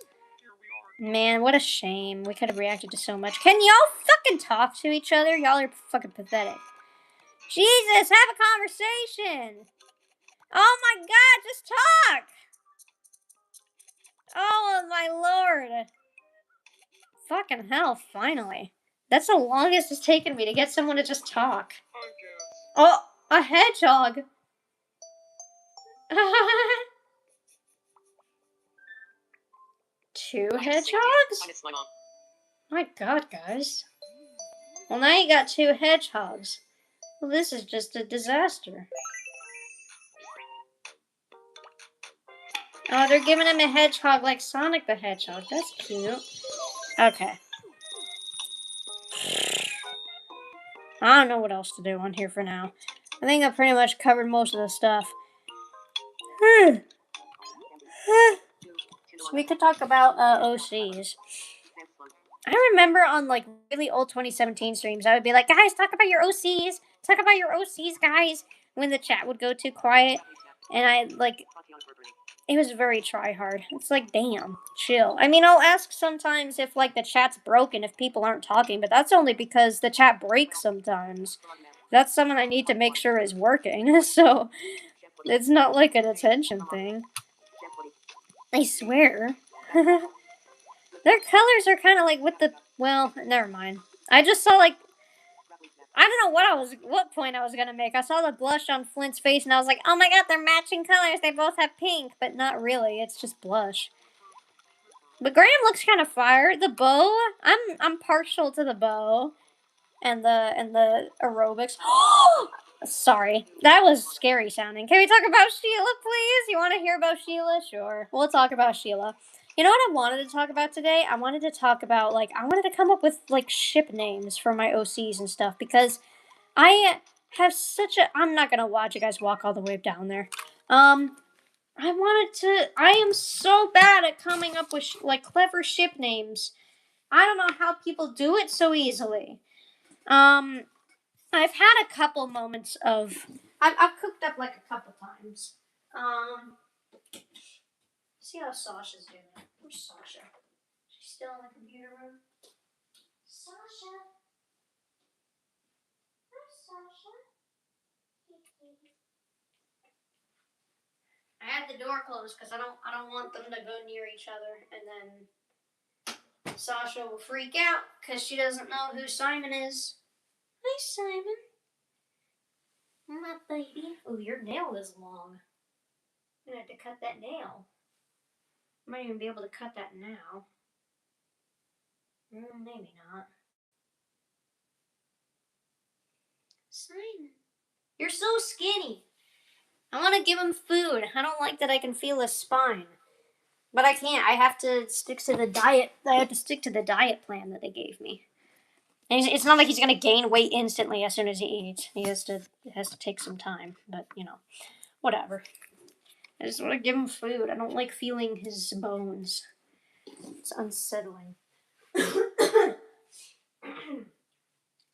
Man, what a shame. We could have reacted to so much. Can y'all fucking talk to each other? Y'all are fucking pathetic. Jesus, have a conversation. Oh my god, just talk. Oh my lord. Fucking hell, finally. That's the longest it's taken me to get someone to just talk. Oh, a hedgehog. Two hedgehogs? My god, guys. Well, now you got two hedgehogs. Well, this is just a disaster. Oh, they're giving him a hedgehog like Sonic the Hedgehog. That's cute. Okay. I don't know what else to do on here for now. I think I've pretty much covered most of the stuff. So we could talk about OCs. I remember on like really old 2017 streams, I would be like, guys, talk about your OCs. Talk about your OCs, guys. When the chat would go too quiet. And I like, it was very try hard. It's like, damn, chill. I mean, I'll ask sometimes if like the chat's broken if people aren't talking, but that's only because the chat breaks sometimes. That's something I need to make sure is working. So it's not like an attention thing. I swear. Their colors are kind of like with the. Well, never mind. I just saw like. I don't know what point I was gonna make. I saw the blush on Flint's face and I was like, oh my god, they're matching colors. They both have pink, but not really. It's just blush. But Graham looks kind of fire. The bow, I'm partial to the bow, and the aerobics. Sorry, that was scary sounding. Can we talk about Sheila, please? You want to hear about Sheila? Sure, we'll talk about Sheila. You know what I wanted to talk about today? I wanted to talk about like I wanted to come up with like ship names for my OCs and stuff because I have such a. I'm not gonna watch you guys walk all the way down there. I wanted to. I am so bad at coming up with like clever ship names. I don't know how people do it so easily. I've had a couple moments of. I've cooked up like a couple times. See how Sasha's doing. Where's Sasha? She's still in the computer room. Sasha. Where's Sasha? I had the door closed because I don't want them to go near each other, and then Sasha will freak out because she doesn't know who Simon is. Hi, Simon. My baby. Oh, your nail is long. I'm gonna have to cut that nail. I might even be able to cut that now. Maybe not. Simon, you're so skinny. I want to give him food. I don't like that I can feel his spine. But I can't. I have to stick to the diet. I have to stick to the diet plan that they gave me. And it's not like he's gonna gain weight instantly as soon as he eats. It has to take some time. But you know, whatever. I just want to give him food. I don't like feeling his bones. It's unsettling.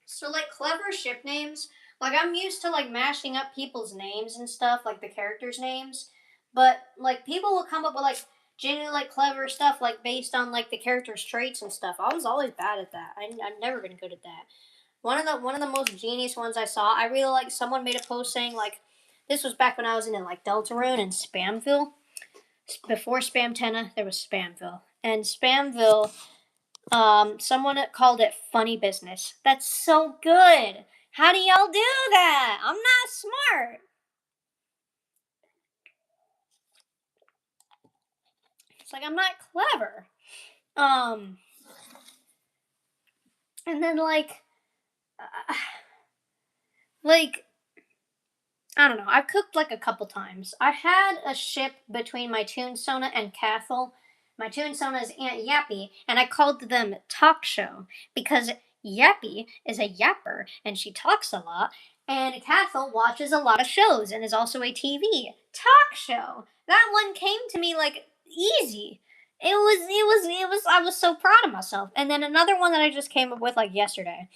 So like clever ship names. Like I'm used to like mashing up people's names and stuff, like the characters' names. But like people will come up with like genuinely like clever stuff like based on like the character's traits and stuff. I was always bad at that. I've never been good at that. One of the most genius ones I saw, I really like someone made a post saying like this was back when I was in like Deltarune and Spamville. Before Spamtenna, there was Spamville. And Spamville, someone called it funny business. That's so good. How do y'all do that? I'm not smart. It's like I'm not clever. And then like I don't know. I've cooked like a couple times. I had a ship between my Toon Sona and Cathel. My Toon Sona is Aunt Yappy, and I called them Talk Show because Yappy is a yapper and she talks a lot, and Cathel watches a lot of shows and is also a TV talk show. That one came to me like easy. I was so proud of myself. And then another one that I just came up with like yesterday.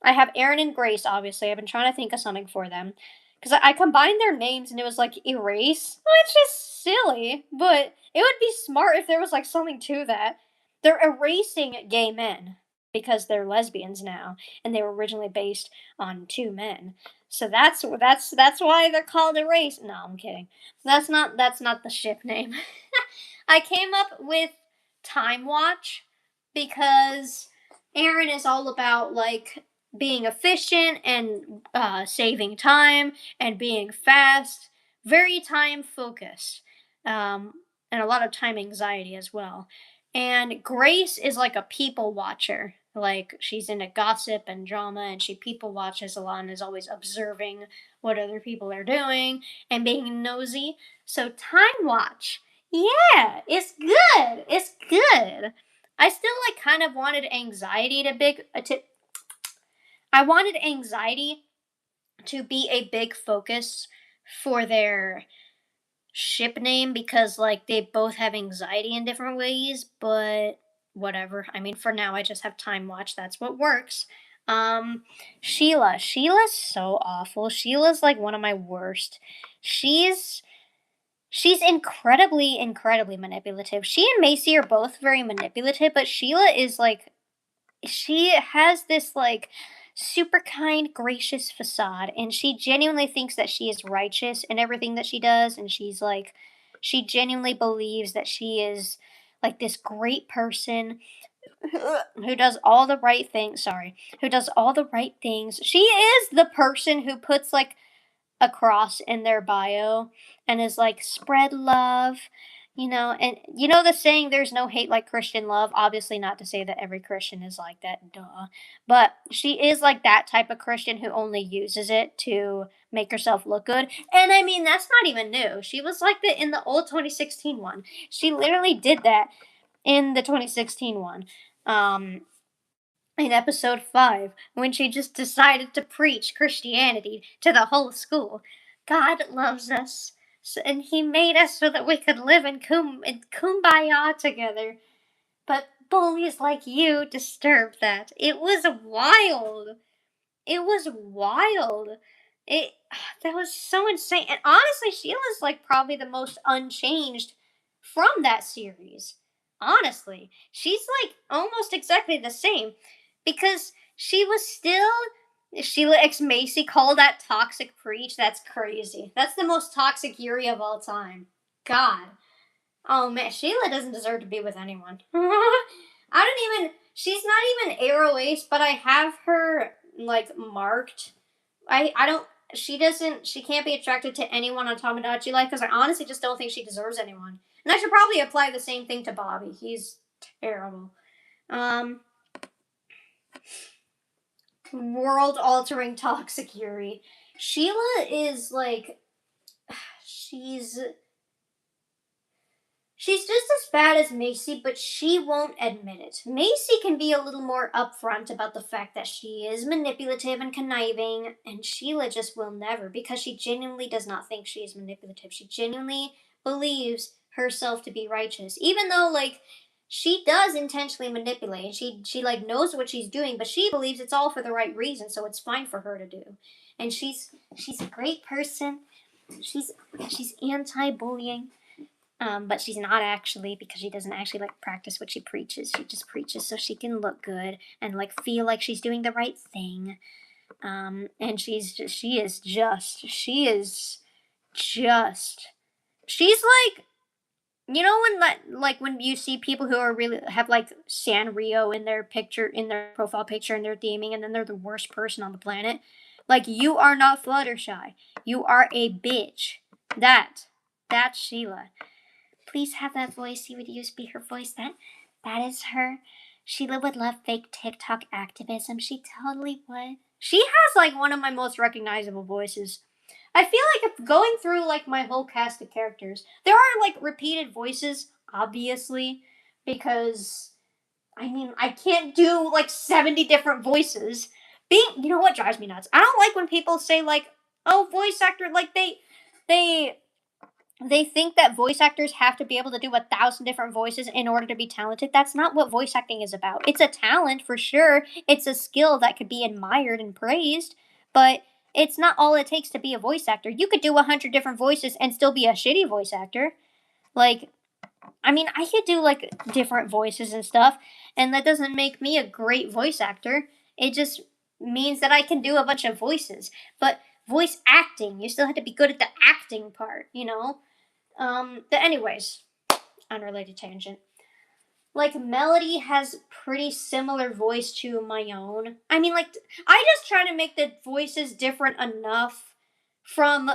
I have Aaron and Grace, obviously. I've been trying to think of something for them. Because I combined their names and it was like Erase, which is silly, but it would be smart if there was like something to that. They're erasing gay men because they're lesbians now, and they were originally based on two men. So that's why they're called Erase. No, I'm kidding. That's not the ship name. I came up with Time Watch because Aaron is all about like being efficient and saving time and being fast, very time focused, and a lot of time anxiety as well. And Grace is like a people watcher. Like she's into gossip and drama, and she people watches a lot and is always observing what other people are doing and being nosy. So Time Watch, yeah, it's good. It's good. I still like kind of wanted anxiety I wanted anxiety to be a big focus for their ship name because like they both have anxiety in different ways, but whatever. I mean, for now, I just have Time Watch. That's what works. Sheila. Sheila's so awful. Sheila's like one of my worst. She's she's incredibly manipulative. She and Macy are both very manipulative, but Sheila is like she has this like super kind, gracious facade, and she genuinely thinks that she is righteous in everything that she does, and she genuinely believes that she is like this great person who does all the right things. Sorry, who does all the right things. She is the person who puts like a cross in their bio and is like spread love, and you know the saying there's no hate like Christian love. Obviously not to say that every Christian is like that, duh, but she is like that type of Christian who only uses it to make herself look good. And I mean, that's not even new. She was like that in the old 2016 one. She literally did that in the 2016 one. um in episode 5, when she just decided to preach Christianity to the whole school. God loves us, and He made us so that we could live in kumbaya together. But bullies like you disturb that. It was wild. It was wild. It that was so insane. And honestly, Sheila's like probably the most unchanged from that series. Honestly, she's like almost exactly the same because she was still Sheila X Macy called that toxic preach. That's crazy. That's the most toxic Yuri of all time. God. Oh man, Sheila doesn't deserve to be with anyone. I don't even. She's not even Arrow Ace, but I have her like marked. I don't. She doesn't. She can't be attracted to anyone on Tomodachi Life because I honestly just don't think she deserves anyone. And I should probably apply the same thing to Bobby. He's terrible. Um, World altering toxic Yuri. Sheila is like. She's She's just as bad as Macy, but she won't admit it. Macy can be a little more upfront about the fact that she is manipulative and conniving, and Sheila just will never because she genuinely does not think she is manipulative. She genuinely believes herself to be righteous, even though like she does intentionally manipulate. And she like knows what she's doing, but she believes it's all for the right reason, so it's fine for her to do. And she's a great person. She's she's anti-bullying. But she's not actually because she doesn't actually like practice what she preaches. She just preaches so she can look good and like feel like she's doing the right thing. And she is just she's like when you see people who are really have like Sanrio in their picture in their profile picture and they're theming and then they're the worst person on the planet. Like you are not Fluttershy. You are a bitch. That's Sheila. Please have that voice you would use be her voice. That is her. Sheila would love fake TikTok activism. She totally would. She has like one of my most recognizable voices. I feel like if going through like my whole cast of characters, there are like repeated voices, obviously, because I mean I can't do like 70 different voices. You know what drives me nuts? I don't like when people say like, oh, voice actor, like they they think that voice actors have to be able to do 1,000 different voices in order to be talented. That's not what voice acting is about. It's a talent for sure. It's a skill that could be admired and praised, but it's not all it takes to be a voice actor. You could do 100 different voices and still be a shitty voice actor. Like, I mean, I could do like different voices and stuff, and that doesn't make me a great voice actor. It just means that I can do a bunch of voices. But voice acting, you still have to be good at the acting part, you know? But anyways, unrelated tangent. Like Melody has pretty similar voice to my own. I mean, like I just try to make the voices different enough from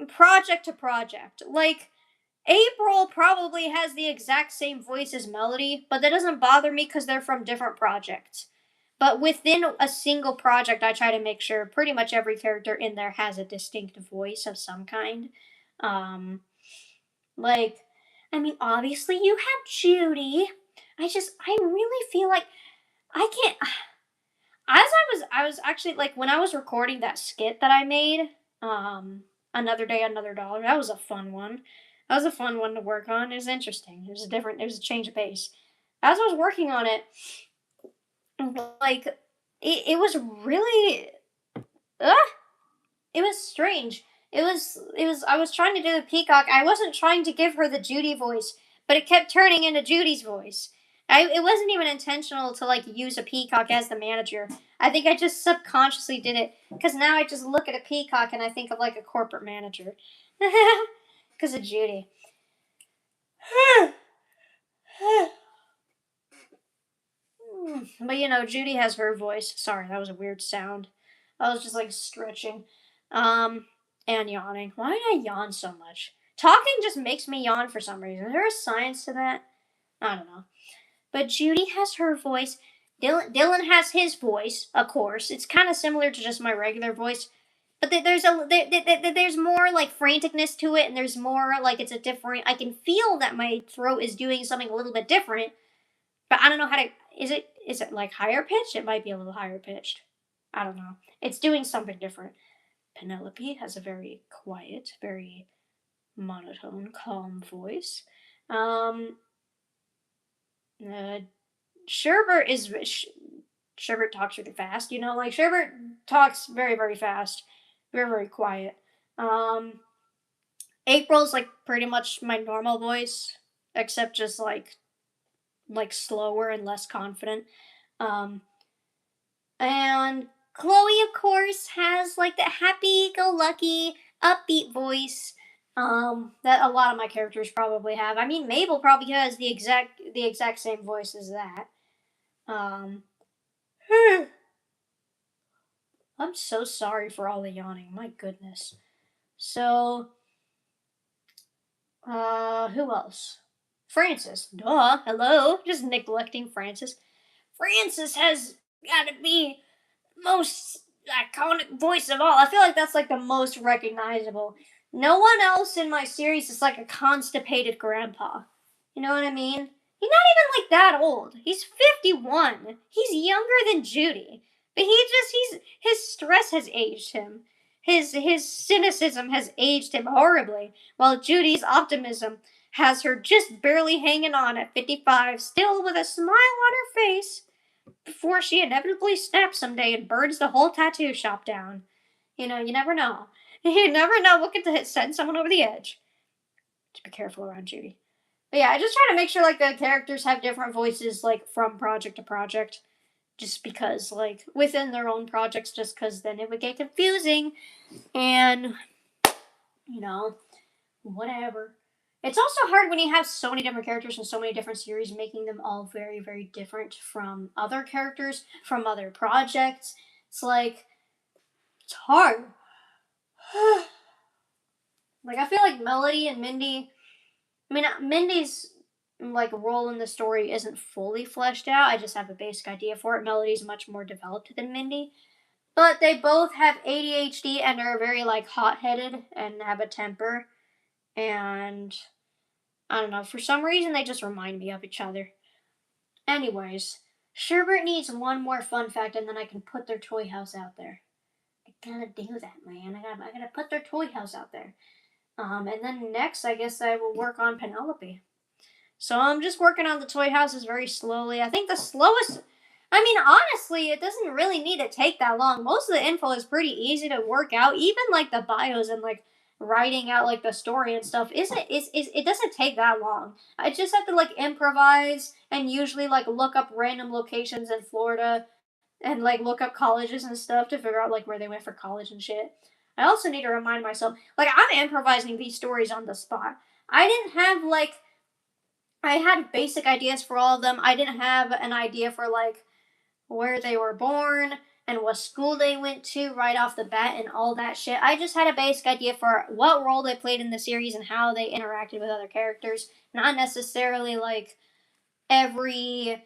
project to project. Like April probably has the exact same voice as Melody, but that doesn't bother me because they're from different projects. But within a single project, I try to make sure pretty much every character in there has a distinct voice of some kind. Um, like, I mean, obviously you have Judy. I really feel like I can't. As I was actually like when I was recording that skit that I made, another day, another dollar. That was a fun one. That was a fun one to work on. It was interesting. It was a change of pace. as I was working on it, like it was really, uh, it was strange. It was I was trying to do the peacock. I wasn't trying to give her the Judy voice, but it kept turning into Judy's voice. It wasn't even intentional to like use a peacock as the manager. I think I just subconsciously did it because now I just look at a peacock and I think of like a corporate manager because of Judy. But Judy has her voice. Sorry, that was a weird sound. I was just like stretching. And yawning. Why did I yawn so much? Talking just makes me yawn for some reason. Is there a science to that? I don't know. But Judy has her voice. Dylan has his voice, of course. It's kind of similar to just my regular voice. But there's more like franticness to it, and there's more like it's a different. I can feel that my throat is doing something a little bit different, but I don't know how to. Is it like higher pitched? It might be a little higher pitched. I don't know. It's doing something different. Penelope has a very quiet, very monotone, calm voice. Sherbert talks really fast. Like Sherbert talks very, very fast, very, very quiet. April's like pretty much my normal voice, except just like slower and less confident. And Chloe, of course, has like the happy-go-lucky, upbeat voice that a lot of my characters probably have. I mean, Mabel probably has the exact same voice as that. I'm so sorry for all the yawning. My goodness. So, who else? Francis. Duh. Hello. Just neglecting Francis. Francis has got to be most iconic voice of all. I feel like that's like the most recognizable. No one else in my series is like a constipated grandpa. You know what I mean? He's not even like that old. He's 51. He's younger than Judy. But his stress has aged him. His cynicism has aged him horribly, while Judy's optimism has her just barely hanging on at 55, still with a smile on her face, before she inevitably snaps someday and burns the whole tattoo shop down. You never know. You never know what could send someone over the edge. Just be careful around Judy. But yeah, I just try to make sure like the characters have different voices like from project to project. Just because like within their own projects, just because then it would get confusing. And whatever. It's also hard when you have so many different characters and so many different series, making them all very, very different from other characters, from other projects. It's like, it's hard. Like, I feel like Melody and Mindy, I mean, Mindy's like role in the story isn't fully fleshed out. I just have a basic idea for it. Melody's much more developed than Mindy. But they both have ADHD and are very like hot-headed and have a temper. And I don't know, for some reason they just remind me of each other. Anyways, Sherbert needs one more fun fact and then I can put their toy house out there. I gotta do that, man. I gotta put their toy house out there. And then next, I guess I will work on Penelope. So I'm just working on the toy houses very slowly. I think the slowest. I mean, honestly, it doesn't really need to take that long. Most of the info is pretty easy to work out. Even like the bios and like writing out like the story and stuff it doesn't take that long. I just have to like improvise and usually like look up random locations in Florida and like look up colleges and stuff to figure out like where they went for college and shit. I also need to remind myself like I'm improvising these stories on the spot. I didn't have like I had basic ideas for all of them. I didn't have an idea for like where they were born and what school they went to right off the bat and all that shit. I just had a basic idea for what role they played in the series and how they interacted with other characters, not necessarily like every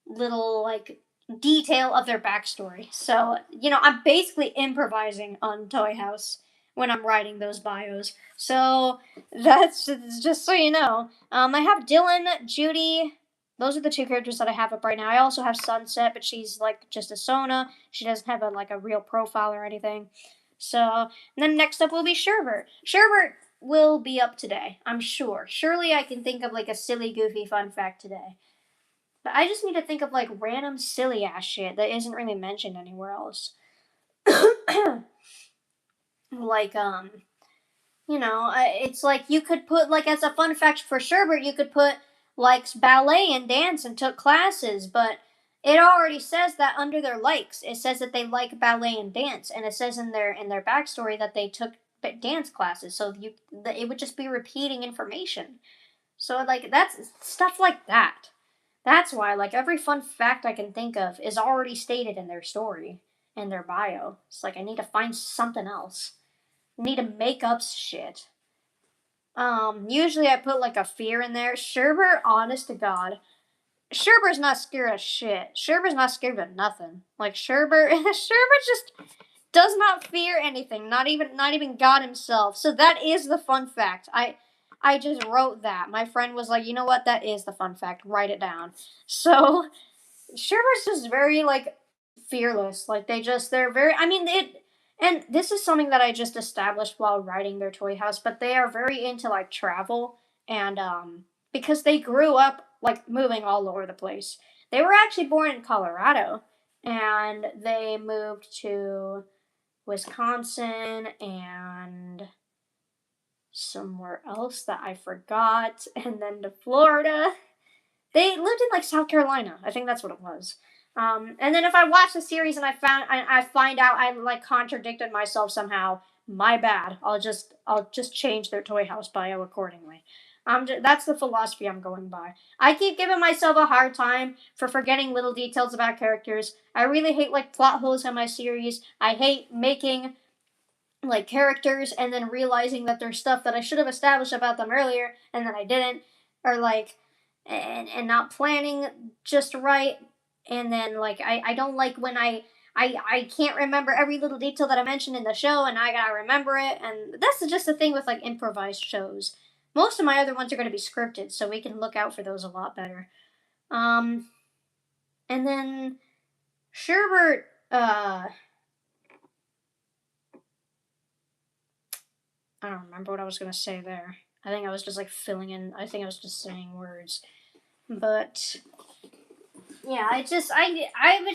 little like detail of their backstory. So, I'm basically improvising on Toy House when I'm writing those bios. So, that's just so you know. I have Dylan, Judy. Those are the two characters that I have up right now. I also have Sunset, but she's like just a Sona. She doesn't have a real profile or anything. So, and then next up will be Sherbert. Sherbert will be up today, I'm sure. Surely I can think of like a silly, goofy fun fact today. But I just need to think of like random silly ass shit that isn't really mentioned anywhere else. Like it's like you could put like as a fun fact for Sherbert, you could put likes ballet and dance and took classes, but it already says that under their likes, it says that they like ballet and dance, and it says in their backstory that they took dance classes. So it would just be repeating information. So like that's stuff like that. That's why like every fun fact I can think of is already stated in their story and their bio. It's like I need to find something else. I need to make up shit. Usually I put like a fear in there. Sherbert, honest to God, Sherbert's not scared of shit. Sherbert's not scared of nothing. Like Sherbert, Sherbert just does not fear anything. Not even God himself. So that is the fun fact. I just wrote that. My friend was like, you know what? That is the fun fact. Write it down. So Sherbert's just very like fearless. Like they're very. I mean it. And this is something that I just established while writing their toy house. But they are very into like travel and because they grew up like moving all over the place. They were actually born in Colorado and they moved to Wisconsin and somewhere else that I forgot, and then to Florida. They lived in like South Carolina. I think that's what it was. And then if I watch the series and I find out I like contradicted myself somehow, my bad. I'll just change their toy house bio accordingly. That's the philosophy I'm going by. I keep giving myself a hard time for forgetting little details about characters. I really hate like plot holes in my series. I hate making like characters and then realizing that there's stuff that I should have established about them earlier and then I didn't, or like and not planning just right, and then like I don't like when I can't remember every little detail that I mentioned in the show and I gotta remember it, and that's just the thing with like improvised shows. Most of my other ones are gonna be scripted, so we can look out for those a lot better. Um and then Sherbert I don't remember what I was gonna say there. I think I was just like filling in. I think I was just saying words, but yeah, I've been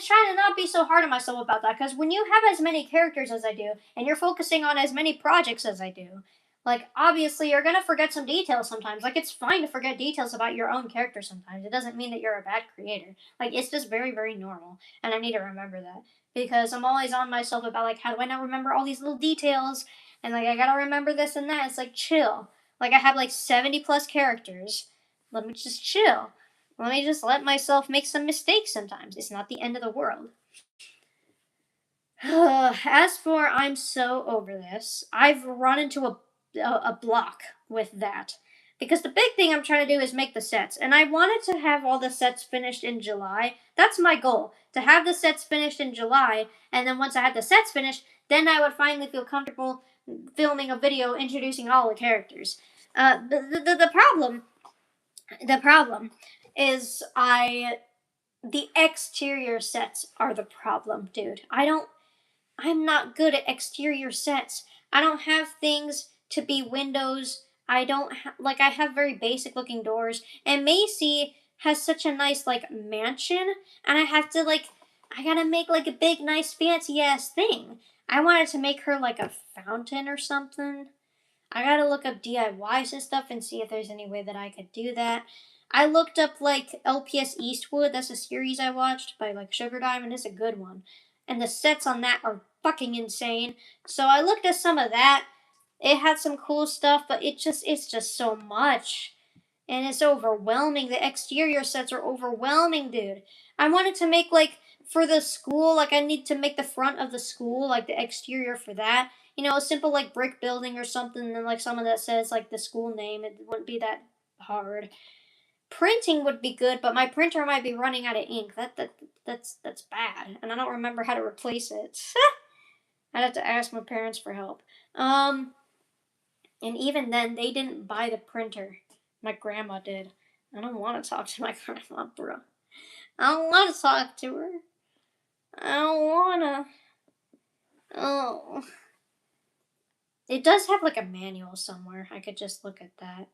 trying to not be so hard on myself about that because when you have as many characters as I do, and you're focusing on as many projects as I do, like obviously you're gonna forget some details sometimes. Like it's fine to forget details about your own character sometimes. It doesn't mean that you're a bad creator. Like it's just very normal, and I need to remember that because I'm always on myself about like how do I not remember all these little details and like I gotta remember this and that. It's like chill. Like I have like 70 plus characters. Let me just chill. Let me just let myself make some mistakes sometimes. It's not the end of the world. As for I'm so over this, I've run into a block with that. Because the big thing I'm trying to do is make the sets. And I wanted to have all the sets finished in July. That's my goal. To have the sets finished in July. And then once I had the sets finished, then I would finally feel comfortable filming a video introducing all the characters. The problem is the exterior sets are the problem, dude. I'm not good at exterior sets. I don't have things to be windows. I have very basic looking doors. And Macy has such a nice like mansion, and I gotta make like a big nice fancy ass thing. I wanted to make her like a fountain or something. I gotta look up DIYs and stuff and see if there's any way that I could do that. I looked up like LPS Eastwood. That's a series I watched by like Sugar Diamond. It's a good one, and the sets on that are fucking insane. So I looked at some of that. It had some cool stuff, but it's just so much, and it's overwhelming. The exterior sets are overwhelming, dude. I wanted to make like for the school, like I need to make the front of the school, like the exterior for that. A simple like brick building or something, and like someone that says like the school name. It wouldn't be that hard. Printing would be good, but my printer might be running out of ink. That's bad, and I don't remember how to replace it. I'd have to ask my parents for help. And even then, they didn't buy the printer. My grandma did. I don't want to talk to my grandma, bro. I don't want to talk to her. I don't wanna. Oh. It does have like a manual somewhere. I could just look at that.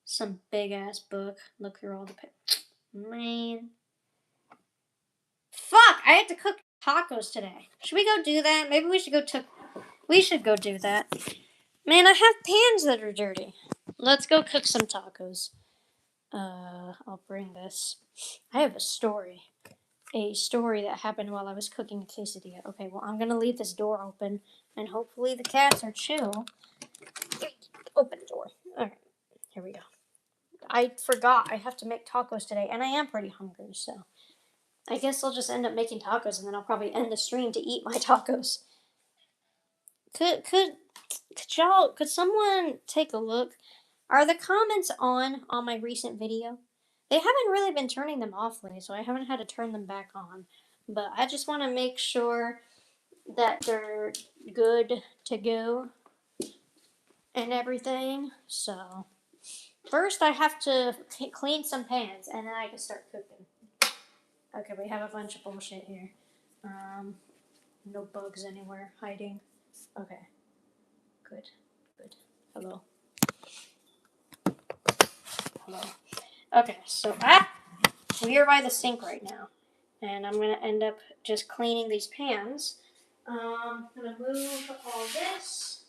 Some big ass book. Look through all the. Man. Fuck! I had to cook tacos today. Should we go do that? Maybe we should go do that. Man, I have pans that are dirty. Let's go cook some tacos. I'll bring this. I have a story. A story that happened while I was cooking a quesadilla. Okay, well, I'm gonna leave this door open, and hopefully the cats are chill. Open the door. Alright, here we go. I forgot I have to make tacos today, and I am pretty hungry, so I guess I'll just end up making tacos, and then I'll probably end the stream to eat my tacos. Could someone take a look? Are the comments on my recent video? They haven't really been turning them off lately, so I haven't had to turn them back on. But I just want to make sure that they're good to go and everything. So first I have to clean some pans, and then I can start cooking. Okay, we have a bunch of bullshit here. No bugs anywhere hiding. Okay. Good. Hello. Okay, so we are by the sink right now. And I'm gonna end up just cleaning these pans. I'm gonna move all this.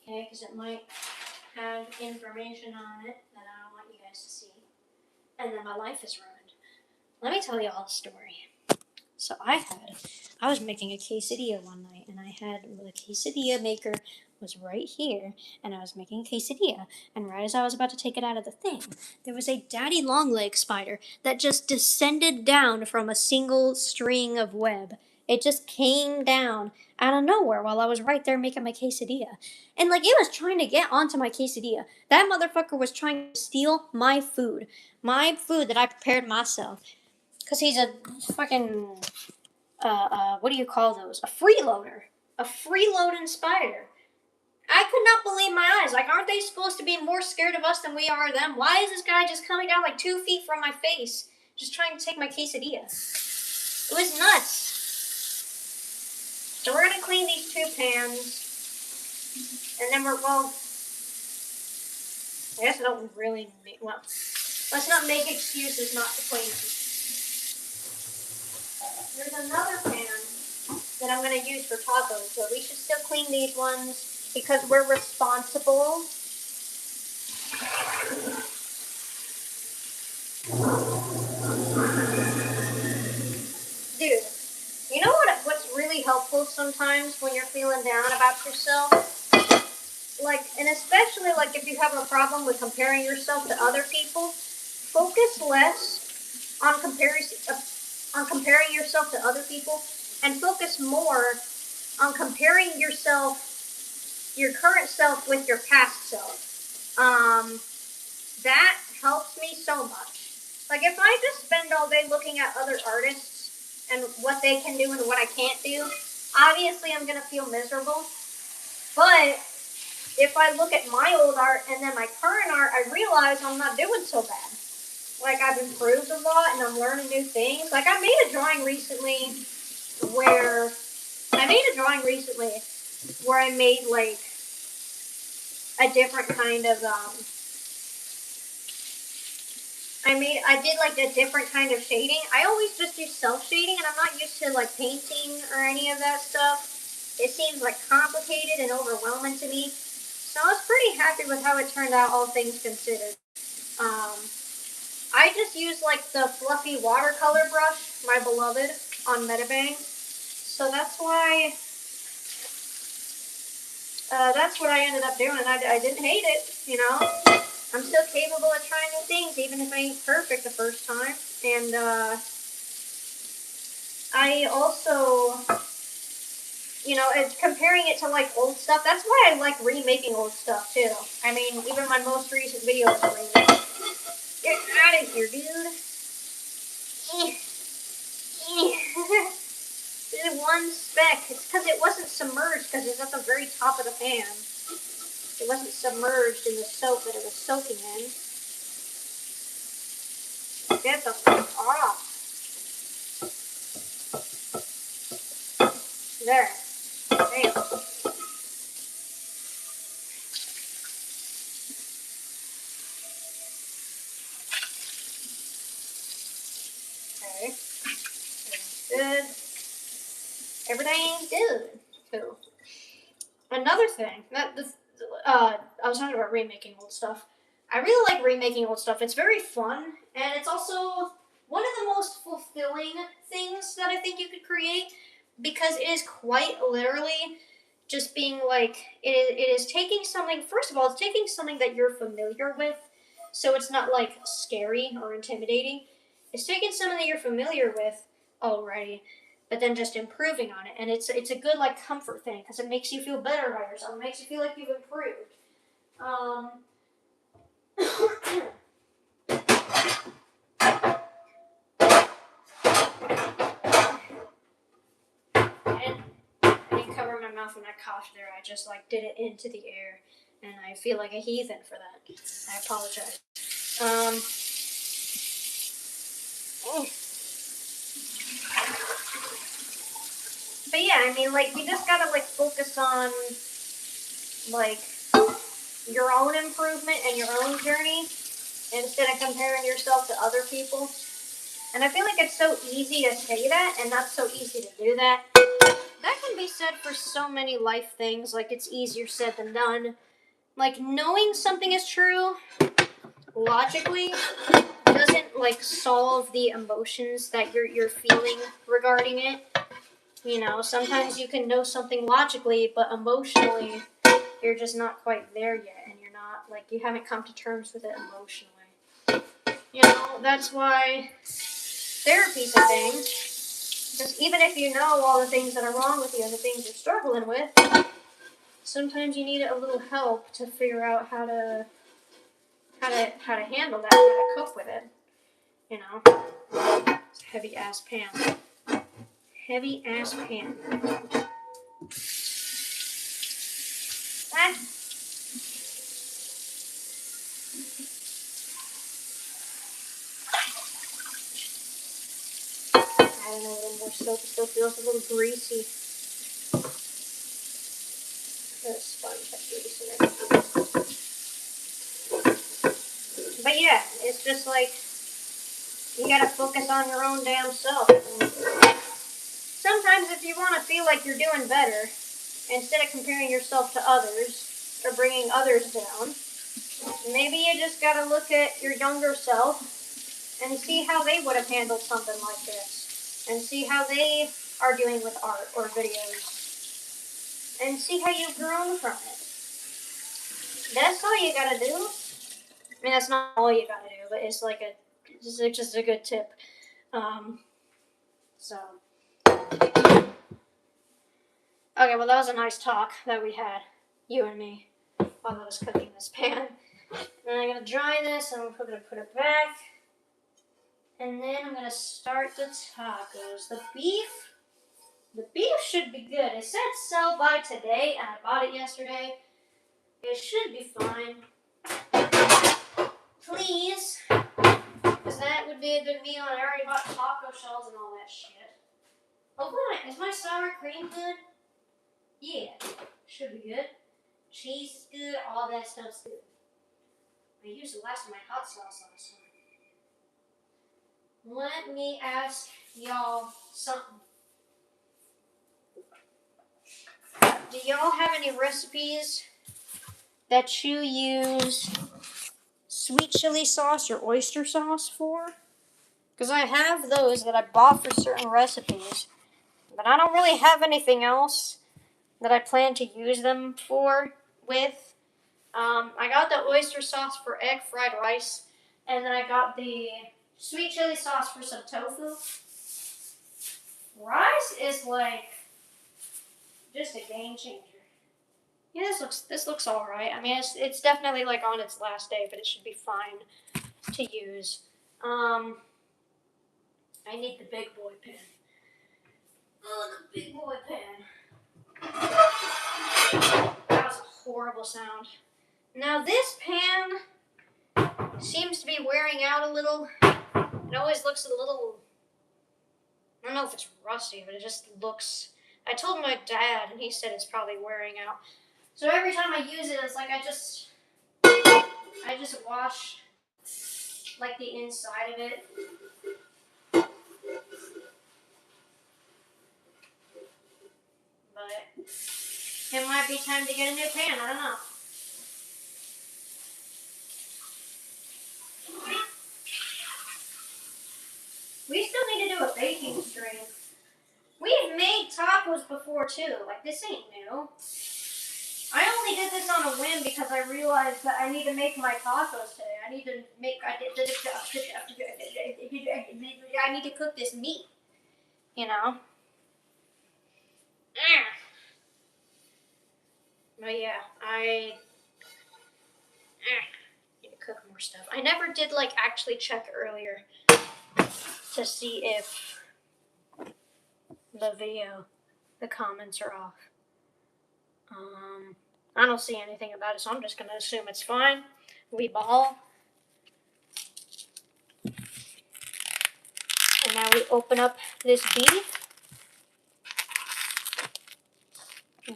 Okay, because it might have information on it that I don't want you guys to see. And then my life is ruined. Let me tell you all a story. So I was making a quesadilla one night, and I had the quesadilla maker was right here, and I was making a quesadilla, and right as I was about to take it out of the thing, there was a daddy long leg spider that just descended down from a single string of web. It just came down out of nowhere while I was right there making my quesadilla. And like, it was trying to get onto my quesadilla. That motherfucker was trying to steal my food that I prepared myself. Because he's a fucking, what do you call those? A freeloader. A freeloading spider. I could not believe my eyes. Like, aren't they supposed to be more scared of us than we are them? Why is this guy just coming down like 2 feet from my face, just trying to take my quesadilla? It was nuts. So we're going to clean these 2 pans. And then I guess I don't really let's not make excuses not to clean them. There's another pan that I'm going to use for tacos, but we should still clean these ones because we're responsible. Dude, you know what's really helpful sometimes when you're feeling down about yourself? Like, and especially like if you have a problem with comparing yourself to other people, focus less on comparing yourself to other people, and focus more on comparing yourself, your current self, with your past self. That helps me so much. Like, if I just spend all day looking at other artists and what they can do and what I can't do, obviously I'm gonna feel miserable. But if I look at my old art and then my current art, I realize I'm not doing so bad. Like, I've improved a lot and I'm learning new things. Like, I made a drawing recently where I made like a different kind of I did like a different kind of shading. I always just do self-shading, and I'm not used to like painting or any of that stuff. It seems like complicated and overwhelming to me. So I was pretty happy with how it turned out, all things considered. I just used like the fluffy watercolor brush, my beloved, on Metabang. So that's why, that's what I ended up doing. I didn't hate it, you know. I'm still capable of trying new things, even if I ain't perfect the first time. And I also, you know, it's comparing it to like old stuff. That's why I like remaking old stuff too. I mean, even my most recent video is a remake. Get out of here, dude. There's one speck. It's because it wasn't submerged, because it's at the very top of the pan. It wasn't submerged in the soap that it was soaking in. Get the fuck off. There. Damn. they do. So, another thing, I was talking about remaking old stuff. I really like remaking old stuff. It's very fun, and it's also one of the most fulfilling things that I think you could create, because it is quite literally just being like, it is taking something, first of all, it's taking something that you're familiar with, so it's not like scary or intimidating. It's taking something that you're familiar with already, but then just improving on it, and it's a good like comfort thing, because it makes you feel better about yourself. It makes you feel like you've improved. And I didn't cover my mouth when I coughed there. I just like did it into the air, and I feel like a heathen for that. I apologize. But yeah, I mean, like, you just gotta like focus on like your own improvement and your own journey instead of comparing yourself to other people. And I feel like it's so easy to say that and not so easy to do that. That can be said for so many life things. Like, it's easier said than done. Like, knowing something is true logically doesn't like solve the emotions that you're feeling regarding it. You know, sometimes you can know something logically, but emotionally you're just not quite there yet, and you're not like, you haven't come to terms with it emotionally. You know, that's why therapy's a thing. Because even if you know all the things that are wrong with you and the things you're struggling with, sometimes you need a little help to figure out how to handle that, how to cope with it. You know, it's a heavy ass pan. Heavy ass pan. Ah. I don't know, a little more soap. It still feels a little greasy. The sponge has grease in it. But yeah, it's just like, you gotta focus on your own damn self. Sometimes if you want to feel like you're doing better, instead of comparing yourself to others or bringing others down, maybe you just gotta look at your younger self and see how they would have handled something like this, and see how they are doing with art or videos, and see how you've grown from it. That's all you gotta do. I mean, that's not all you gotta do, but it's like just a good tip. So. Okay, well, that was a nice talk that we had, you and me, while I was cooking this pan. And I'm gonna dry this, and we're gonna put it back. And then I'm gonna start the tacos. The beef should be good. It said sell by today, and I bought it yesterday. It should be fine. Please, because that would be a good meal, and I already bought taco shells and all that shit. Oh, boy, is my sour cream good? Yeah, should be good. Cheese is good, all that stuff's good. I used the last of my hot sauce last time. Let me ask y'all something. Do y'all have any recipes that you use sweet chili sauce or oyster sauce for? Because I have those that I bought for certain recipes, but I don't really have anything else that I plan to use them for with. I got the oyster sauce for egg fried rice, and then I got the sweet chili sauce for some tofu. Rice is like just a game changer. Yeah, this looks all right. I mean, it's definitely like on its last day, but it should be fine to use. I need the big boy pan. Oh, the big boy pan. That was a horrible sound. Now this pan seems to be wearing out a little. It always looks a little, I don't know if it's rusty, but it just looks, I told my dad and he said it's probably wearing out. So every time I use it, it's like I just wash like the inside of it. but it might be time to get a new pan. I don't know. We still need to do a baking stream. We've made tacos before too. Like, this ain't new. I only did this on a whim because I realized that I need to make my tacos today. I need to make. I need to cook this meat. You know. But yeah, I need to cook more stuff. I never did like actually check earlier to see if the comments are off. I don't see anything about it, so I'm just gonna assume it's fine. We ball. And now we open up this beef.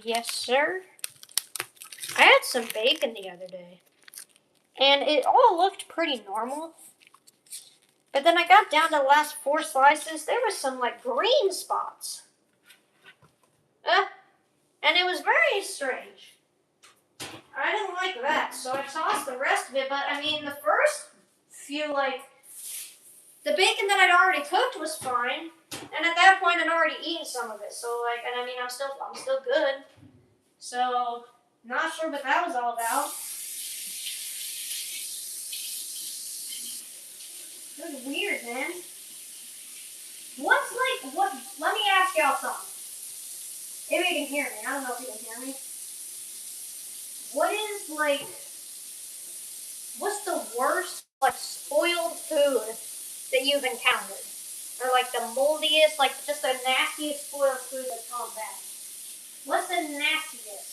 Yes, sir. I had some bacon the other day, and it all looked pretty normal. But then I got down to the last 4 slices. There was some like green spots. And it was very strange. I didn't like that, so I tossed the rest of it. But I mean, the first few, like, the bacon that I'd already cooked was fine, and at that point I'd already eaten some of it. So like, and I mean, I'm still good. So not sure what that was all about. It was weird, man. Let me ask y'all something. If you can hear me, I don't know if you can hear me. What's the worst, like, spoiled food that you've encountered? Or, like, the moldiest, like, just the nastiest spoiled food that's gone bad? What's the nastiest?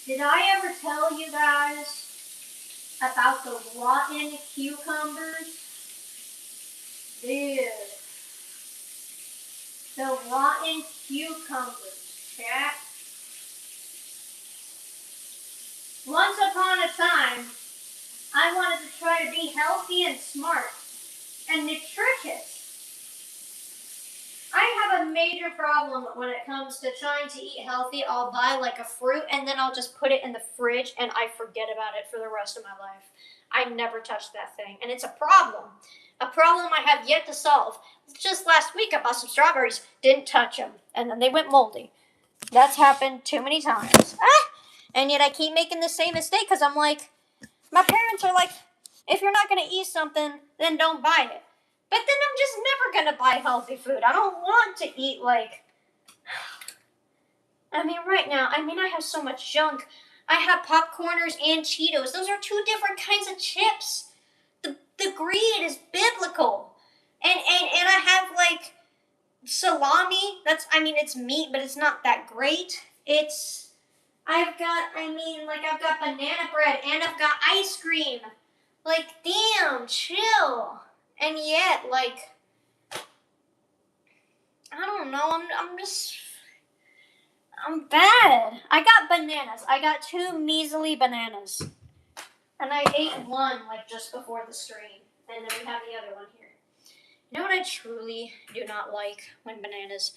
Did I ever tell you guys about the rotten cucumbers? Dude. The rotten cucumbers, chat. Once upon a time, I wanted to try to be healthy and smart and nutritious. I have a major problem when it comes to trying to eat healthy. I'll buy like a fruit and then I'll just put it in the fridge and I forget about it for the rest of my life. I never touch that thing, and it's a problem. A problem I have yet to solve. Just last week I bought some strawberries, didn't touch them, and then they went moldy. That's happened too many times. And yet I keep making the same mistake because I'm like, my parents are like, if you're not going to eat something, then don't buy it. But then I'm just never going to buy healthy food. I don't want to eat like, I mean, right now, I have so much junk. I have popcorners and Cheetos. Those are 2 different kinds of chips. The greed is biblical. And I have like salami. It's meat, but it's not that great. I've got banana bread and I've got ice cream. Like, damn, chill. And yet, like, I don't know, I'm bad. I got bananas. I got 2 measly bananas. And I ate one, like, just before the stream. And then we have the other one here. You know what I truly do not like when bananas?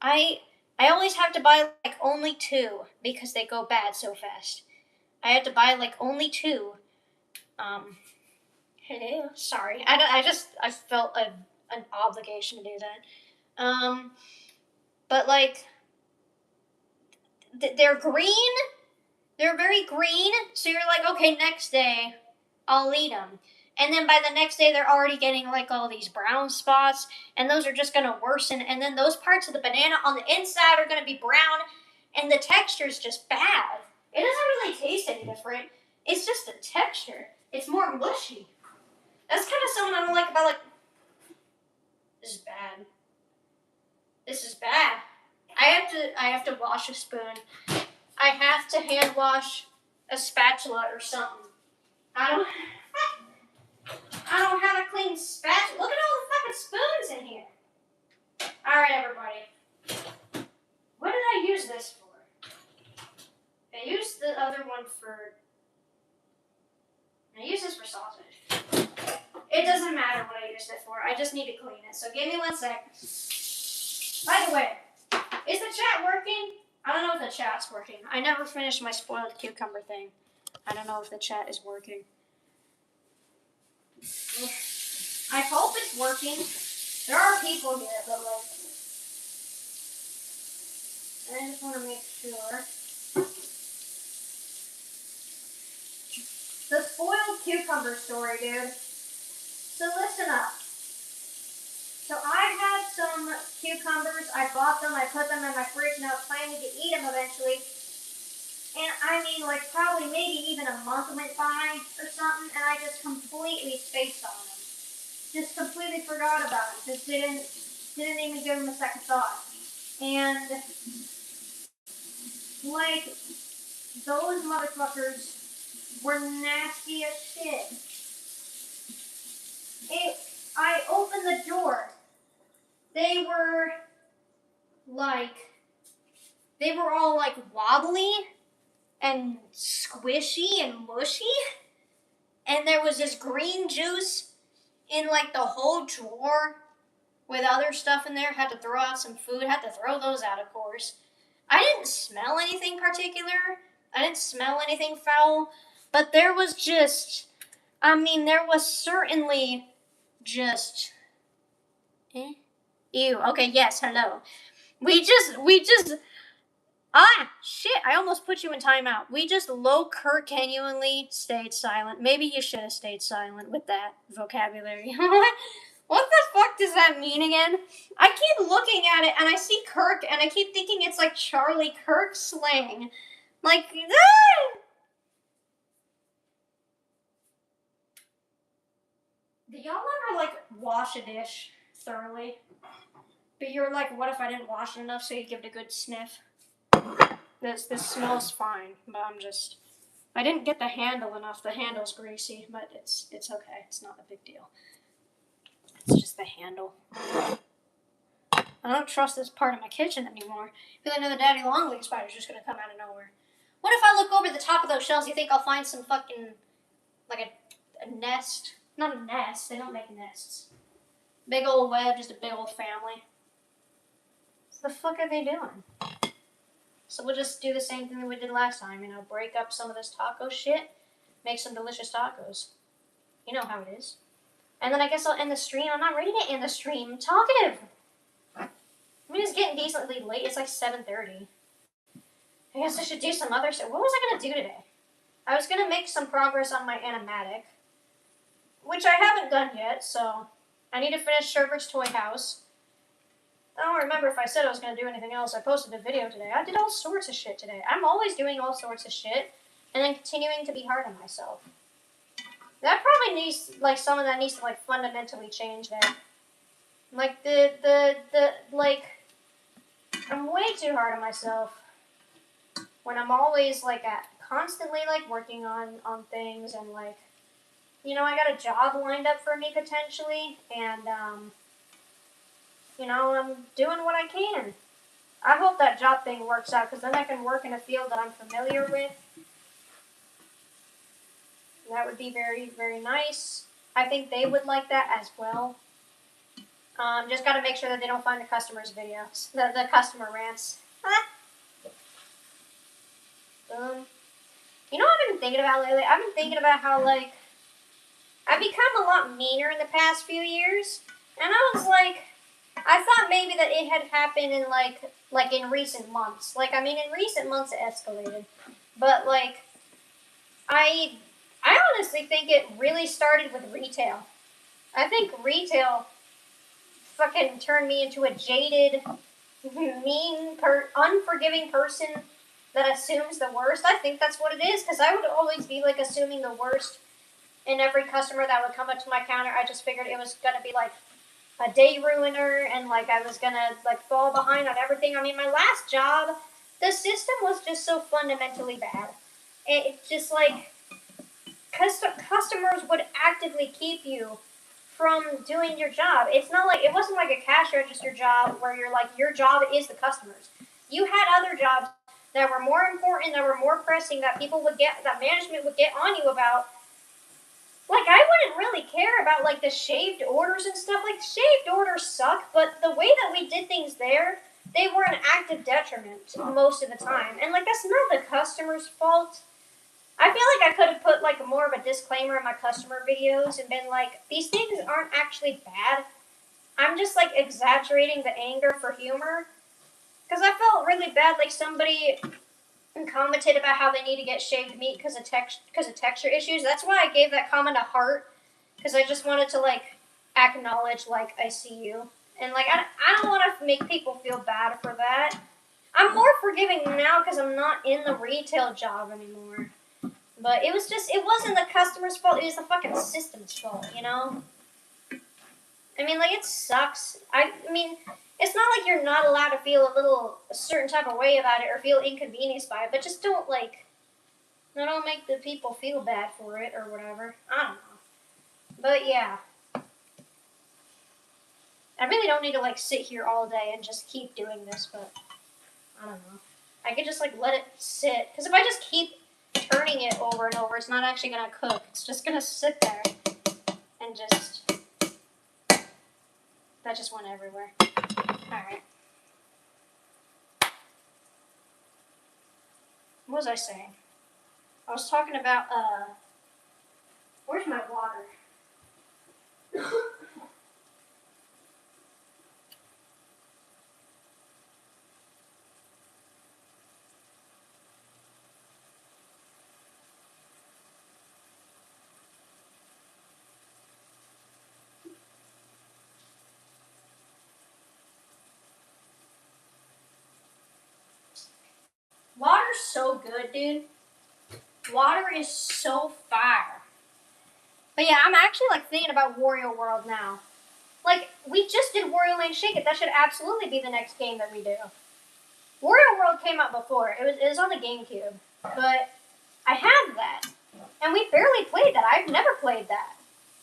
I always have to buy, like, only 2 because they go bad so fast. I had to buy, like, only 2. Sorry. I felt an obligation to do that. But, like, they're green. They're very green. So you're like, okay, next day I'll eat them. And then by the next day, they're already getting like all these brown spots, and those are just going to worsen. And then those parts of the banana on the inside are going to be brown, and the texture is just bad. It doesn't really taste any different. It's just a texture. It's more mushy. That's kind of something I don't like about, like, this is bad. This is bad. I have to wash a spoon. I have to hand wash a spatula or something. I don't have a clean spatula. Look at all the fucking spoons in here. Alright, everybody. What did I use this for? I used the other one for... I use this for sausage. It does just need to clean it. So give me 1 sec. By the way, is the chat working? I don't know if the chat's working. I never finished my spoiled cucumber thing. I don't know if the chat is working. I hope it's working. There are people here, but like, I just want to make sure. The spoiled cucumber story, dude. So listen up. So I had some cucumbers. I bought them. I put them in my fridge, and I was planning to eat them eventually. And I mean, like, probably maybe even a month went by or something, and I just completely spaced on them. Just completely forgot about them. Just didn't even give them a second thought. And like, those motherfuckers were nasty as shit. I opened the door. They were all like wobbly and squishy and mushy. And there was this green juice in like the whole drawer with other stuff in there. Had to throw out some food. Had to throw those out, of course. I didn't smell anything particular. I didn't smell anything foul. But there was just, there was certainly just, ew. Okay, yes, hello. We just, shit, I almost put you in timeout. We just genuinely stayed silent. Maybe you should have stayed silent with that vocabulary. What the fuck does that mean again? I keep looking at it and I see Kirk and I keep thinking it's like Charlie Kirk slang. Like, ah! Do y'all ever like wash a dish thoroughly? But you're like, what if I didn't wash it enough, so you give it a good sniff? This smells fine, but I didn't get the handle enough. The handle's greasy, but it's okay. It's not a big deal. It's just the handle. I don't trust this part of my kitchen anymore. I feel like another daddy longlegs spider's just gonna come out of nowhere. What if I look over the top of those shells? You think I'll find some fucking, like a nest? Not a nest. They don't make nests. Big old web, just a big old family. What the fuck are they doing? So we'll just do the same thing that we did last time, break up some of this taco shit, make some delicious tacos. You know how it is. And then I guess I'll end the stream. I'm not ready to end the stream. I'm talkative. It's getting decently late. It's like 7:30. I guess I should do some other stuff. What was I going to do today? I was going to make some progress on my animatic, which I haven't done yet, so I need to finish Sherbert's Toy House. I don't remember if I said I was going to do anything else. I posted a video today. I did all sorts of shit today. I'm always doing all sorts of shit and then continuing to be hard on myself. That probably needs, like, some of that needs to, like, fundamentally change there. Like, I'm way too hard on myself when I'm always, like, constantly, like, working on things and, like, I got a job lined up for me potentially, and, I'm doing what I can. I hope that job thing works out, because then I can work in a field that I'm familiar with. That would be very, very nice. I think they would like that as well. Just got to make sure that they don't find the customer's videos. The customer rants. You know what I've been thinking about lately? I've been thinking about how, like, I've become a lot meaner in the past few years. And I was like, I thought maybe that it had happened in, like in recent months. Like, in recent months it escalated. But, like, I honestly think it really started with retail. I think retail fucking turned me into a jaded, mean, unforgiving person that assumes the worst. I think that's what it is, because I would always be, like, assuming the worst in every customer that would come up to my counter. I just figured it was going to be, like, a day ruiner, and, like, I was going to, like, fall behind on everything. My last job, the system was just so fundamentally bad. It's just, like, customers would actively keep you from doing your job. It wasn't like a cash register job where you're like, your job is the customers. You had other jobs that were more important, that were more pressing, that that management would get on you about. Like, I wouldn't really care about, like, the shaved orders and stuff. Like, shaved orders suck, but the way that we did things there, they were an active detriment most of the time. And, like, that's not the customer's fault. I feel like I could have put, like, more of a disclaimer in my customer videos and been like, these things aren't actually bad. I'm just, like, exaggerating the anger for humor. Because I felt really bad, like, somebody commented about how they need to get shaved meat because of texture issues. That's why I gave that comment a heart, because I just wanted to like acknowledge like I see you, and like I don't want to make people feel bad for that. I'm more forgiving now because I'm not in the retail job anymore. But it wasn't the customer's fault. It was the fucking system's fault, you know. I mean, like, it sucks. I mean, it's not like you're not allowed to feel a certain type of way about it or feel inconvenienced by it, but just don't make the people feel bad for it or whatever. I don't know. But yeah. I really don't need to like sit here all day and just keep doing this, but I don't know. I could just like let it sit, because if I just keep turning it over and over, it's not actually gonna cook. It's just gonna sit there and just. That just went everywhere. Alright. What was I saying? I was talking about, where's my water? Water's so good, dude. Water is so fire. But yeah, I'm actually like thinking about Wario World now. Like, we just did Wario Land Shake It. That should absolutely be the next game that we do. Wario World came out before. It was on the GameCube. But I have that. And we barely played that. I've never played that.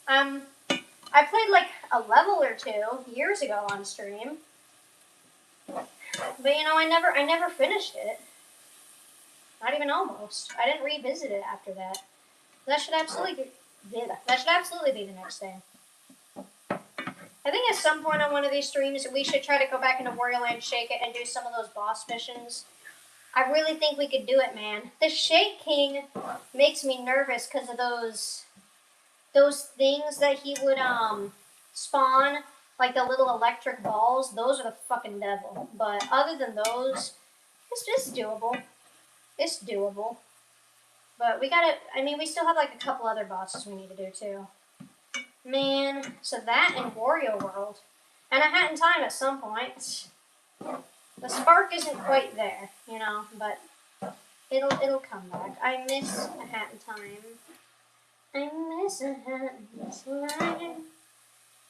I played like a level or two years ago on stream. But you know, I never finished it. Not even almost. I didn't revisit it after that. That should absolutely be the next thing. I think at some point on one of these streams, we should try to go back into Wario Land Shake It and do some of those boss missions. I really think we could do it, man. The Shake King makes me nervous because of those things that he would spawn, like the little electric balls. Those are the fucking devil. But other than those, it's just doable. It's doable. But we still have like a couple other bosses we need to do too. Man, so that and Wario World. And A Hat in Time at some point. The spark isn't quite there, you know, but it'll come back. I miss A Hat in Time. I miss A Hat in Time.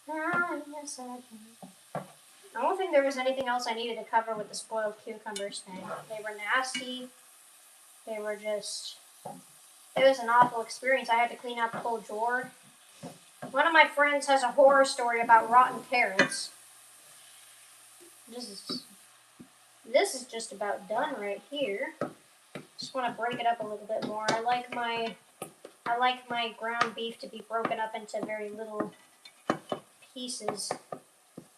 Oh, yes, I can. I don't think there was anything else I needed to cover with the spoiled cucumbers thing. They were nasty. They were just... It was an awful experience. I had to clean out the whole drawer. One of my friends has a horror story about rotten carrots. This is just about done right here. Just want to break it up a little bit more. I like my ground beef to be broken up into very little pieces.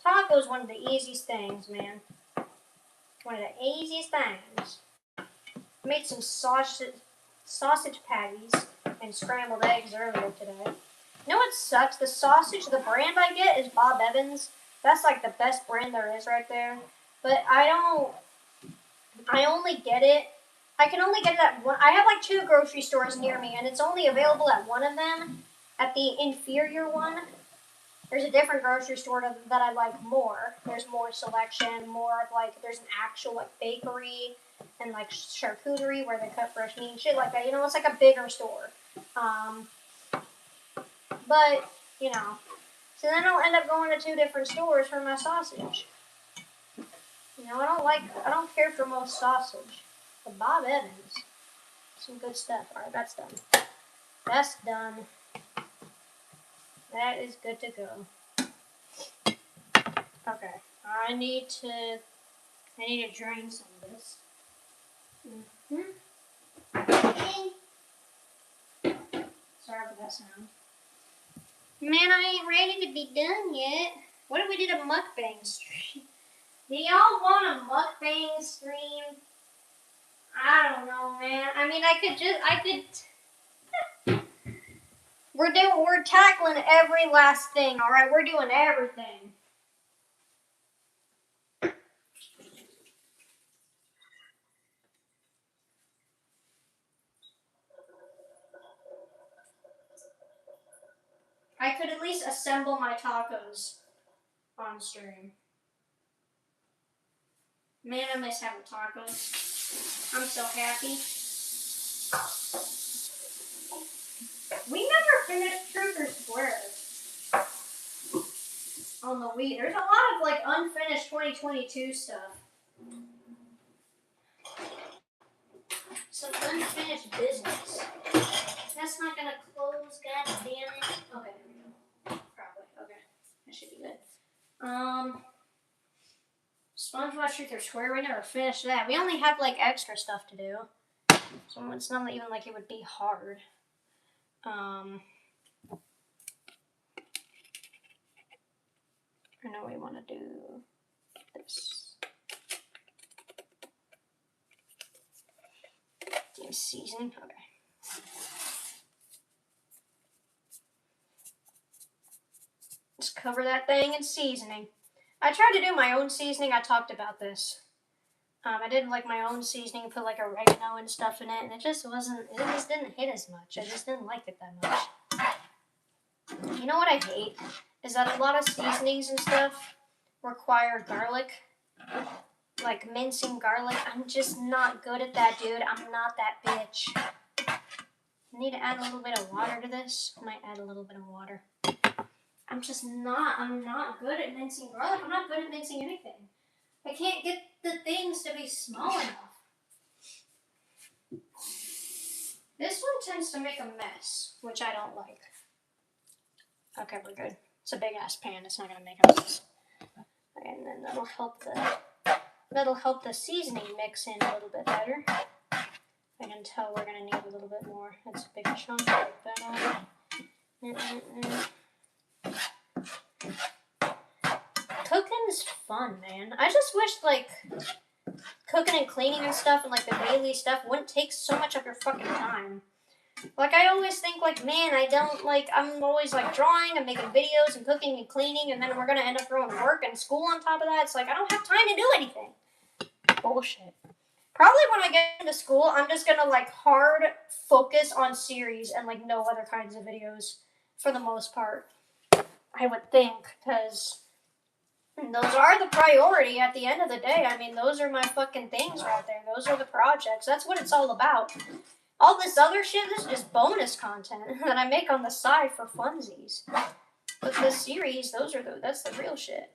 Taco's one of the easiest things, man. One of the easiest things. Made some sausage patties and scrambled eggs earlier today. You know what sucks? The sausage, the brand I get is Bob Evans. That's like the best brand there is right there. But I only get it. I can only get it at one. I have like 2 grocery stores near me, and it's only available at one of them. At the inferior one, there's a different grocery store that I like more. There's more selection, more of like, there's an actual like bakery and like charcuterie where they cut fresh meat and shit like that. You know, it's like a bigger store. But, you know, so then I'll end up going to 2 different stores for my sausage. You know, I don't care for most sausage. But Bob Evans, some good stuff. Alright, that's done. That's done. That is good to go. Okay, I need to drain some of this. Sorry for that sound. Man, I ain't ready to be done yet. What if we did a mukbang stream? Do y'all want a mukbang stream? I don't know, man. I mean, we're tackling every last thing, alright? We're doing everything. I could at least assemble my tacos on stream. Man, I miss having tacos. I'm so happy. We never finished Truth or Square on the Wii. There's a lot of like unfinished 2022 stuff. Some unfinished business. That's not gonna close, god damn it. Okay, there we go. Probably. Okay. That should be good. SpongeBob Truth or Square, we never finished that. We only have like extra stuff to do. So it's not even like it would be hard. I know we want to do this. Do seasoning? Okay. Just cover that thing in seasoning. I tried to do my own seasoning. I talked about this. I did like my own seasoning, put like oregano and stuff in it, and it just didn't hit as much. I just didn't like it that much. You know what I hate? Is that a lot of seasonings and stuff require garlic. Like mincing garlic. I'm just not good at that, dude. I'm not that bitch. I need to add a little bit of water to this. I might add a little bit of water. I'm not good at mincing garlic. I'm not good at mincing anything. I can't get the things to be small enough. This one tends to make a mess, which I don't like. Okay, we're good. It's a big ass pan. It's not gonna make a mess. Okay, and then that'll help the seasoning mix in a little bit better. I can tell we're gonna need a little bit more. That's a big chunk like that on. Cooking's fun, man. I just wish like cooking and cleaning and stuff and like the daily stuff wouldn't take so much of your fucking time. Like I always think like, man, I'm always like drawing and making videos and cooking and cleaning, and then we're gonna end up throwing work and school on top of that. It's like I don't have time to do anything. Bullshit. Probably when I get into school, I'm just gonna like hard focus on series and like no other kinds of videos for the most part. I would think, because those are the priority at the end of the day. I mean, those are my fucking things right there. Those are the projects. That's what it's all about. All this other shit, this is just bonus content that I make on the side for funsies. But the series, that's the real shit.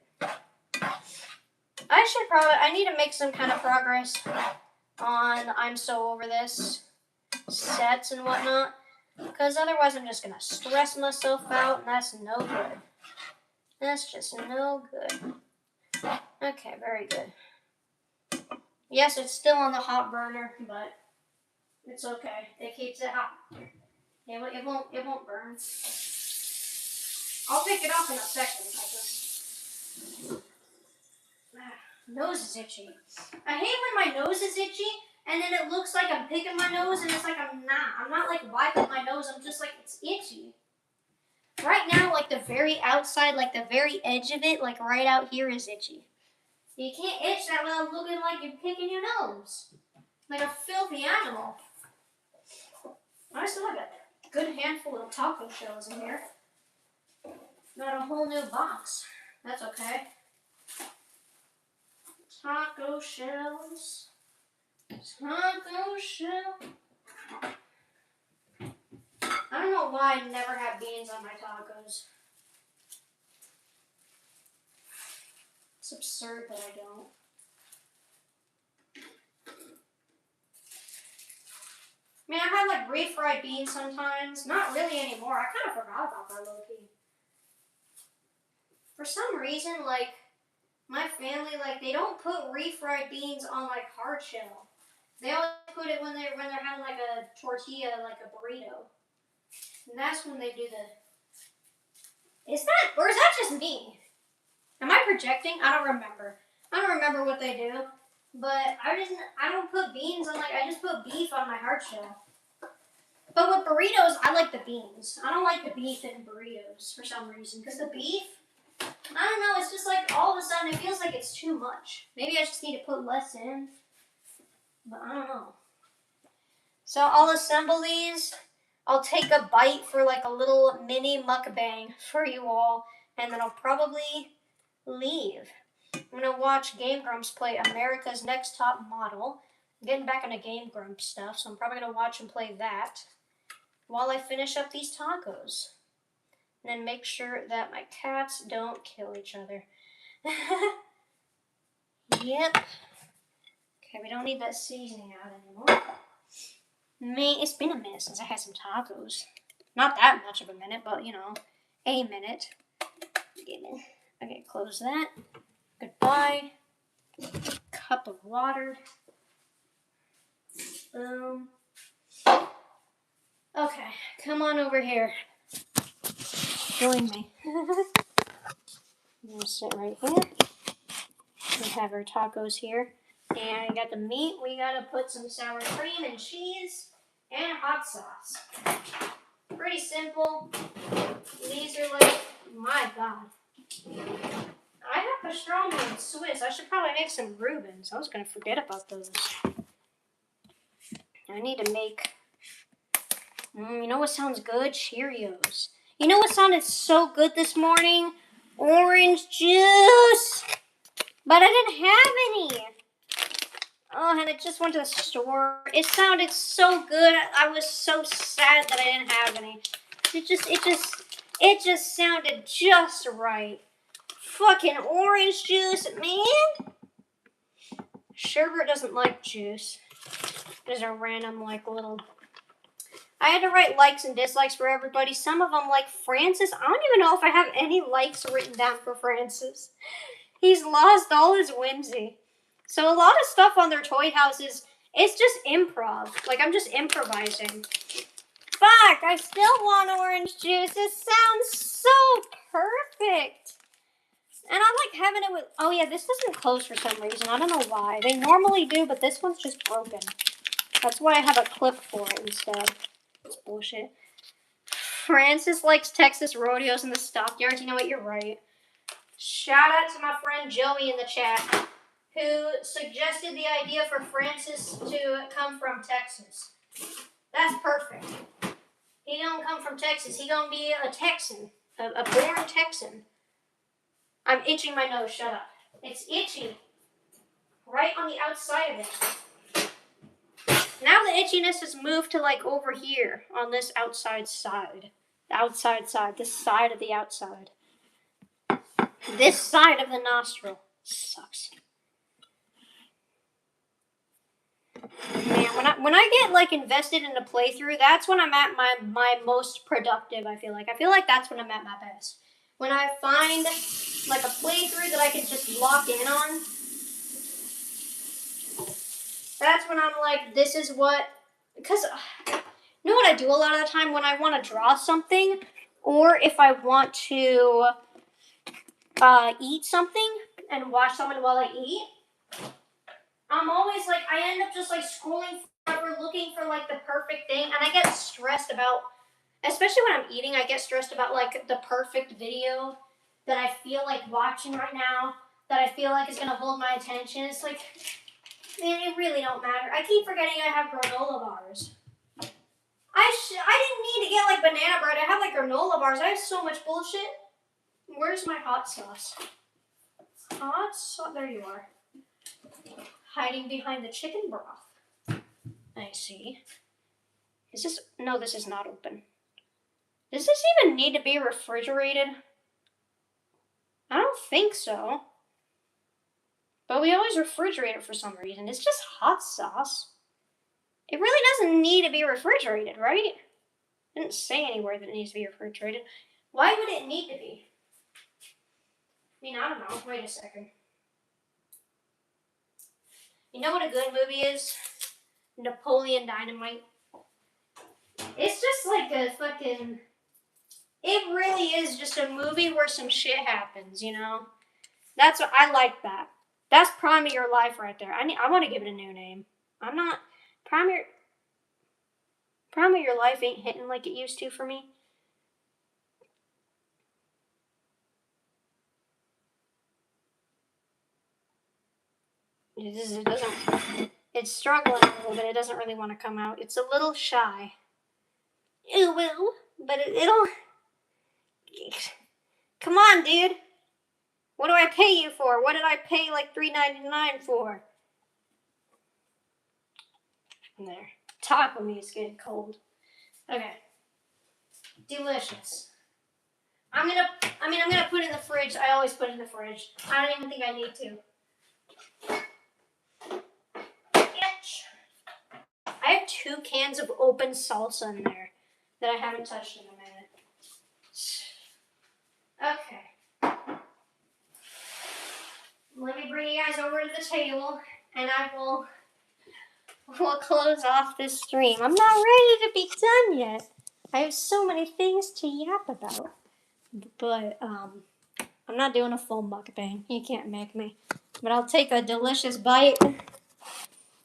I need to make some kind of progress on I'm So Over This sets and whatnot. Because otherwise I'm just going to stress myself out, and that's no good. That's just no good. Okay, very good. Yes, it's still on the hot burner, but it's okay. It keeps it hot. It won't burn. I'll pick it off in a second. Nose is itchy. I hate when my nose is itchy, and then it looks like I'm picking my nose, and it's like I'm not. I'm not like wiping my nose. I'm just like it's itchy. Right now, like the very outside, like the very edge of it, like right out here is itchy. You can't itch that without looking like you're picking your nose. Like a filthy animal. I still have a good handful of taco shells in here. Got a whole new box. That's okay. Taco shells. Taco shell. I don't know why I never have beans on my tacos. It's absurd that I don't. I mean, I have like refried beans sometimes. Not really anymore. I kind of forgot about that low-key. For some reason, like, my family, like, they don't put refried beans on like hard shell. They always put it when they're having like a tortilla, like a burrito. And that's when they do Is that, or is that just me? Am I projecting? I don't remember. I don't remember what they do. But I don't put beans on, like, I just put beef on my hard shell. But with burritos, I like the beans. I don't like the beef in burritos for some reason. Because the beef, I don't know, it's just like all of a sudden it feels like it's too much. Maybe I just need to put less in. But I don't know. So I'll assemble these. I'll take a bite for like a little mini mukbang for you all. And then I'll probably leave. I'm going to watch Game Grumps play America's Next Top Model. I'm getting back into Game Grumps stuff, so I'm probably going to watch him play that while I finish up these tacos. And then make sure that my cats don't kill each other. Yep. Okay, we don't need that seasoning out anymore. It's been a minute since I had some tacos. Not that much of a minute, but you know, a minute. Okay, close that. Goodbye. Cup of water. Boom. Okay, come on over here. Join me. I'm gonna sit right here. We have our tacos here. And I got the meat. We gotta put some sour cream and cheese and hot sauce. Pretty simple. These are like, my God. I have pastrami and Swiss. I should probably make some Reubens. I was gonna forget about those. I need to make, you know what sounds good? Cheerios. You know what sounded so good this morning? Orange juice. But I didn't have any. Oh, and I just went to the store. It sounded so good. I was so sad that I didn't have any. It just sounded just right. Fucking orange juice, man. Sherbert doesn't like juice. There's a random little. I had to write likes and dislikes for everybody. Some of them like Francis. I don't even know if I have any likes written down for Francis. He's lost all his whimsy. So a lot of stuff on their toy houses, it's just improv. Like, I'm just improvising. Fuck, I still want orange juice. It sounds so perfect. And I like having it with, oh yeah, this doesn't close for some reason. I don't know why. They normally do, but this one's just broken. That's why I have a clip for it instead. It's bullshit. Francis likes Texas rodeos in the stockyards. You know what, you're right. Shout out to my friend Joey in the chat, who suggested the idea for Francis to come from Texas. That's perfect. He don't come from Texas. He gonna be a Texan, a born Texan. I'm itching my nose. Shut up. It's itchy. Right on the outside of it. Now the itchiness has moved to like over here on this outside side. The outside side. This side of the outside. This side of the nostril. Sucks. Man, when I get like invested in a playthrough, that's when I'm at my most productive, I feel like. I feel like that's when I'm at my best. When I find like a playthrough that I can just lock in on, that's when I'm like, this is what, because you know what I do a lot of the time when I want to draw something, or if I want to eat something and watch someone while I eat, I'm always like, I end up just like scrolling forever looking for like the perfect thing, and I get stressed about, especially when I'm eating, I get stressed about like the perfect video that I feel like watching right now, that I feel like is going to hold my attention. It's like, man, it really don't matter. I keep forgetting I have granola bars. I didn't need to get like banana bread. I have like granola bars. I have so much bullshit. Where's my hot sauce? Hot sauce, there you are. Hiding behind the chicken broth. I see. Is this, no, this is not open. Does this even need to be refrigerated? I don't think so. But we always refrigerate it for some reason. It's just hot sauce. It really doesn't need to be refrigerated, right? It didn't say anywhere that it needs to be refrigerated. Why would it need to be? I mean, I don't know. Wait a second. You know what a good movie is? Napoleon Dynamite. It's just like a fucking It really is just a movie where some shit happens, you know? That's what I like that. That's Prime of Your Life right there. I want to give it a new name. I'm not Prime of Your Life ain't hitting like it used to for me. It doesn't. It's struggling a little bit. It doesn't really want to come out. It's a little shy. It will, but it'll. Come on, dude. What do I pay you for? What did I pay like $3.99 for? There. Taco meat's getting cold. Okay. Delicious. I'm gonna put it in the fridge. I always put it in the fridge. I don't even think I need to. I have 2 cans of open salsa in there that I haven't touched in a minute. Okay. Let me bring you guys over to the table, and we'll close off this stream. I'm not ready to be done yet. I have so many things to yap about. But, I'm not doing a full mukbang. You can't make me. But I'll take a delicious bite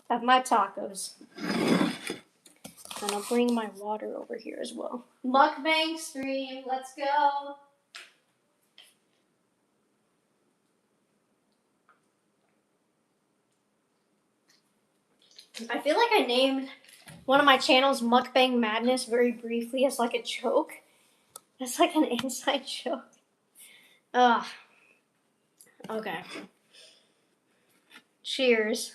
of my tacos. And I'll bring my water over here as well. Mukbang stream, let's go. I feel like I named one of my channels Mukbang Madness very briefly as like a joke. That's like an inside joke. Ugh. Okay. Cheers.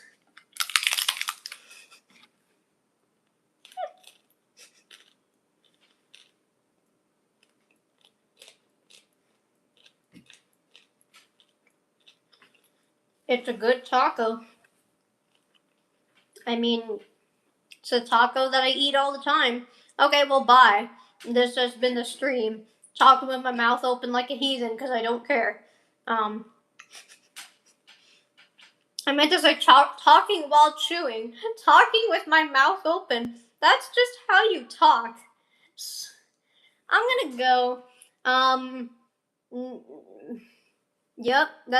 It's a good taco. I mean, it's a taco that I eat all the time. Okay, well, bye. This has been the stream. Talking with my mouth open like a heathen because I don't care. I meant to say talking while chewing. Talking with my mouth open. That's just how you talk. I'm gonna go. Yep, that's